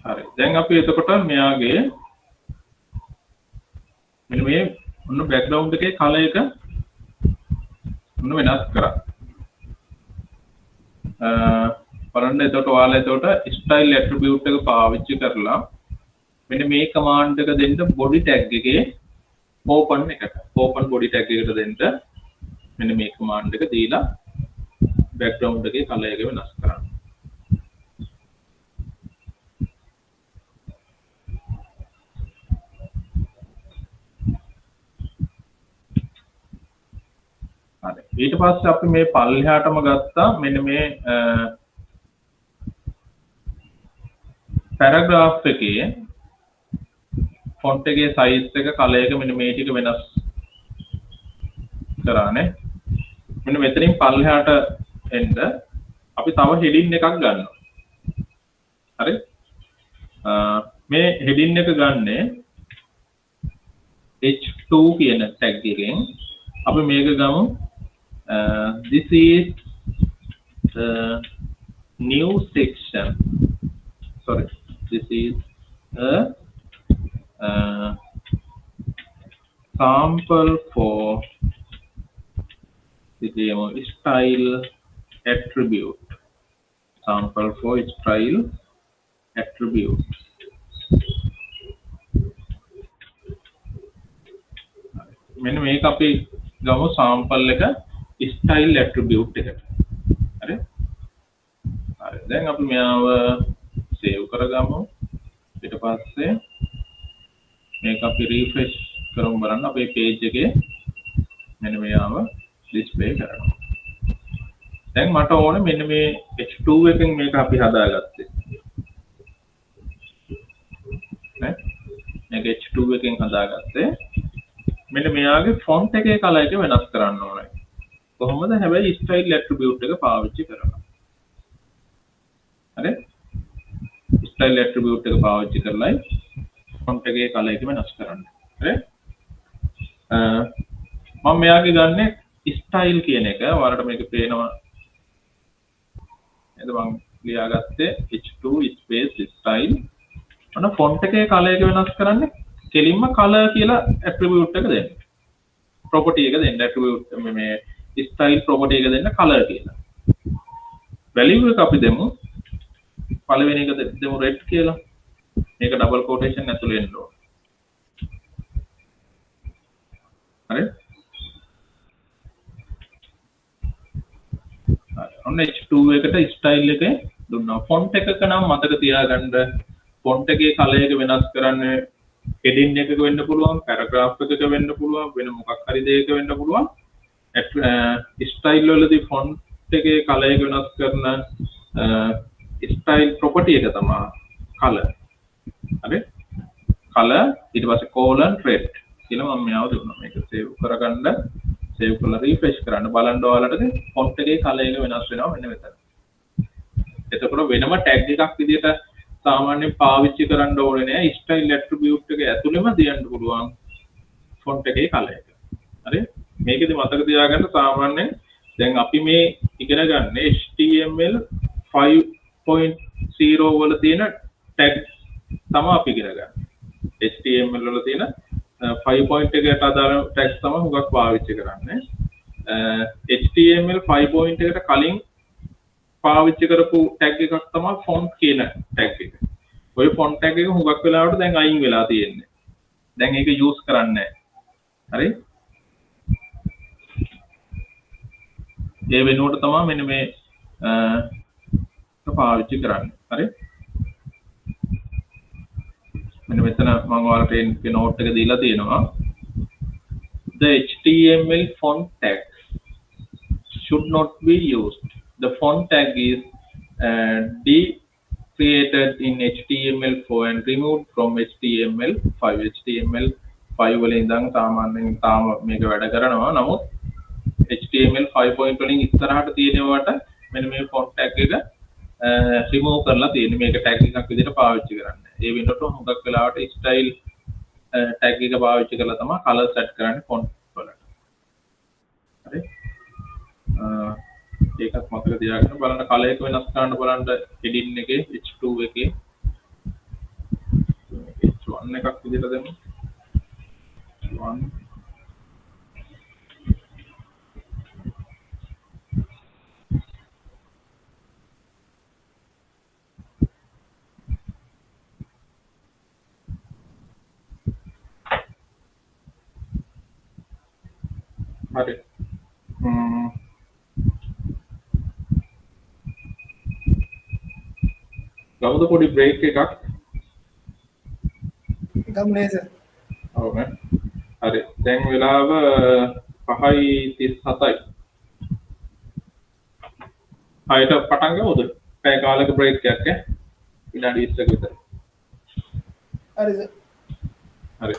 හරි. දැන් අපි එතකොට මෙයාගේ මෙන්න මේ ඔන්න බෑග්ග්‍රවුන්ඩ් එකේ කලර් එක ඔන්න වෙනස් කරා. බලන්න එතකොට ඔයාලා එතකොට ස්ටයිල් ඇට්‍රිබියුට් එක පාවිච්චි කරලා මෙන්න මේ කමාන්ඩ් එක දෙන්න බොඩි ටැග් එකේ ඕපන් එකට ඕපන් බොඩි ටැග් එකට දෙන්න මෙන්න මේ කමාන්ඩ් එක දීලා බෑග්ග්‍රවුන්ඩ් එකේ කලර් එක වෙනස් කරන්න. හරි. ඊට පස්සේ අපි මේ පල්ලෙහාටම ගත්තා මෙන්න මේ පැරග්‍රාෆ් එකේ ෆොන්ට් එකේ සයිස් එක කලර් එක මෙන්න මේ ටික වෙනස් කරානේ. මෙන්න මෙතනින් පල්ලෙහාට එන්න අපි තව හෙඩින් එකක් ගන්නවා. හරි. මේ හෙඩින් එක ගන්නේ h2 කියන ටැග් එකෙන් අපි මේක ගමු this is the new section. Sorry, this is a sample for the style attribute. Sample for style attribute. මෙන්න මේක අපි ගමු sample එක style attribute එකට. හරි. හරි. දැන් අපි මෙයාව save කරගමු. ඊට පස්සේ මේක අපි refresh කරමු බලන්න අපේ page එකේ මෙන්න මෙයාව display කරනවා. දැන් මට ඕනේ මෙන්න මේ h2 එකෙන් මේක අපි හදාගත්තේ. නේ? මේක h2 එකෙන් හදාගත්තේ. මෙන්න මෙයාගේ font එකේ color එක වෙනස් කරන්න ඕනේ. කොහොමද? හැබැයි style attribute එක පාවිච්චි කරනවා. හරි? style attribute එක පාවිච්චි කරලා font එකේ color එක වෙනස් කරන්න. හරි? මම මෙයාගේ ගන්නෙ style කියන එක. ඔයාලට මේක පේනවා. එතන මම ලියාගත්තේ h2 space style. අන්න font එකේ color එක වෙනස් කරන්නේ කෙලින්ම color කියලා attribute එක දෙන්න. property එක දෙන්න attribute මේ style property එක දෙන්න color කියලා. value එක අපි දෙමු. පළවෙනි එක දෙමු red කියලා. මේක double quotation ඇතුලේ එන්න ඕන. හරි? ඔන්න h2 එකට style එක දුන්නා. font එකක නම් මතක තියාගන්න font එකේ color එක වෙනස් කරන්න heading එකක වෙන්න පුළුවන්, paragraph එකක වෙන්න පුළුවන්, වෙන මොකක් හරි දෙයක වෙන්න පුළුවන්. style වලදී font එකේ color එක වෙනස් කරන style property එක තමයි color. හරි? color ඊට පස්සේ colon red කියලා මම මෙයාව දුන්නා. මේක save කරගන්න, save කරලා refresh කරන්න බලන්න ඔයාලට font එකේ color එක වෙනස් වෙනවා මෙන්න මෙතන. එතකොට වෙනම tag එකක් විදිහට සාමාන්‍යයෙන් පාවිච්චි කරන්න ඕනේ නෑ. style attribute එක ඇතුළෙම තියන්න පුළුවන් font එකේ color එක. හරි? මේකෙදි මතක තියාගන්න සාමාන්‍යයෙන් දැන් අපි මේ ඉගෙන ගන්න HTML 5.0 වල තියෙන tag තමයි අපි ඉගෙන ගන්න. HTML වල තියෙන 5.1 එකට අදාළ tags තමයි හුඟක් පාවිච්චි කරන්නේ. HTML 5.1 එකට කලින් පාවිච්චි කරපු tag එකක් තමයි font කියන tag එක. ඔය font tag එක හුඟක් වෙලාවට දැන් අයින් වෙලා තියෙන්නේ. දැන් ඒක use කරන්නේ නැහැ. හරි? ඒ වෙනුවට තමයි මෙන්න මේ පාවිච්චි කරන්නේ. හරි? මෙන්න මෙතන මම ඔයාලට මේ note එක දීලා තියෙනවා. The HTML font tag should not be used. The font tag is decreated in HTML4 and removed from HTML5. HTML5 වල ඉඳන් සාමාන්‍යයෙන් තාම මේක වැඩ කරනවා. නමුත් HTML 5.0 වලින් ඉස්සරහට තියෙනවට මෙන්න මේ font tag එක remove කරලා තියෙන්නේ. මේක tag එකක් විදිහට පාවිච්චි කරන්නේ. ඒ වෙනකොට හුඟක් වෙලාවට style tag එක පාවිච්චි කරලා තමයි color set කරන්නේ font වලට. හරි? ඒකත් මතක තියාගන්න බලන්න color එක වෙනස් කරන්න බලන්න heading එකේ h2 එකේ 1 එකක් විදිහට දෙමු 1 හරි ගමුද පොඩි බ්‍රේක් එකක් ගමු නේද ඔව් නේ හරි දැන් වෙලාව 5:37යි 6ට පටන් ගමුද පැය කාලයක බ්‍රේක් එකක් විනාඩි 20ක විතර හරිද හරි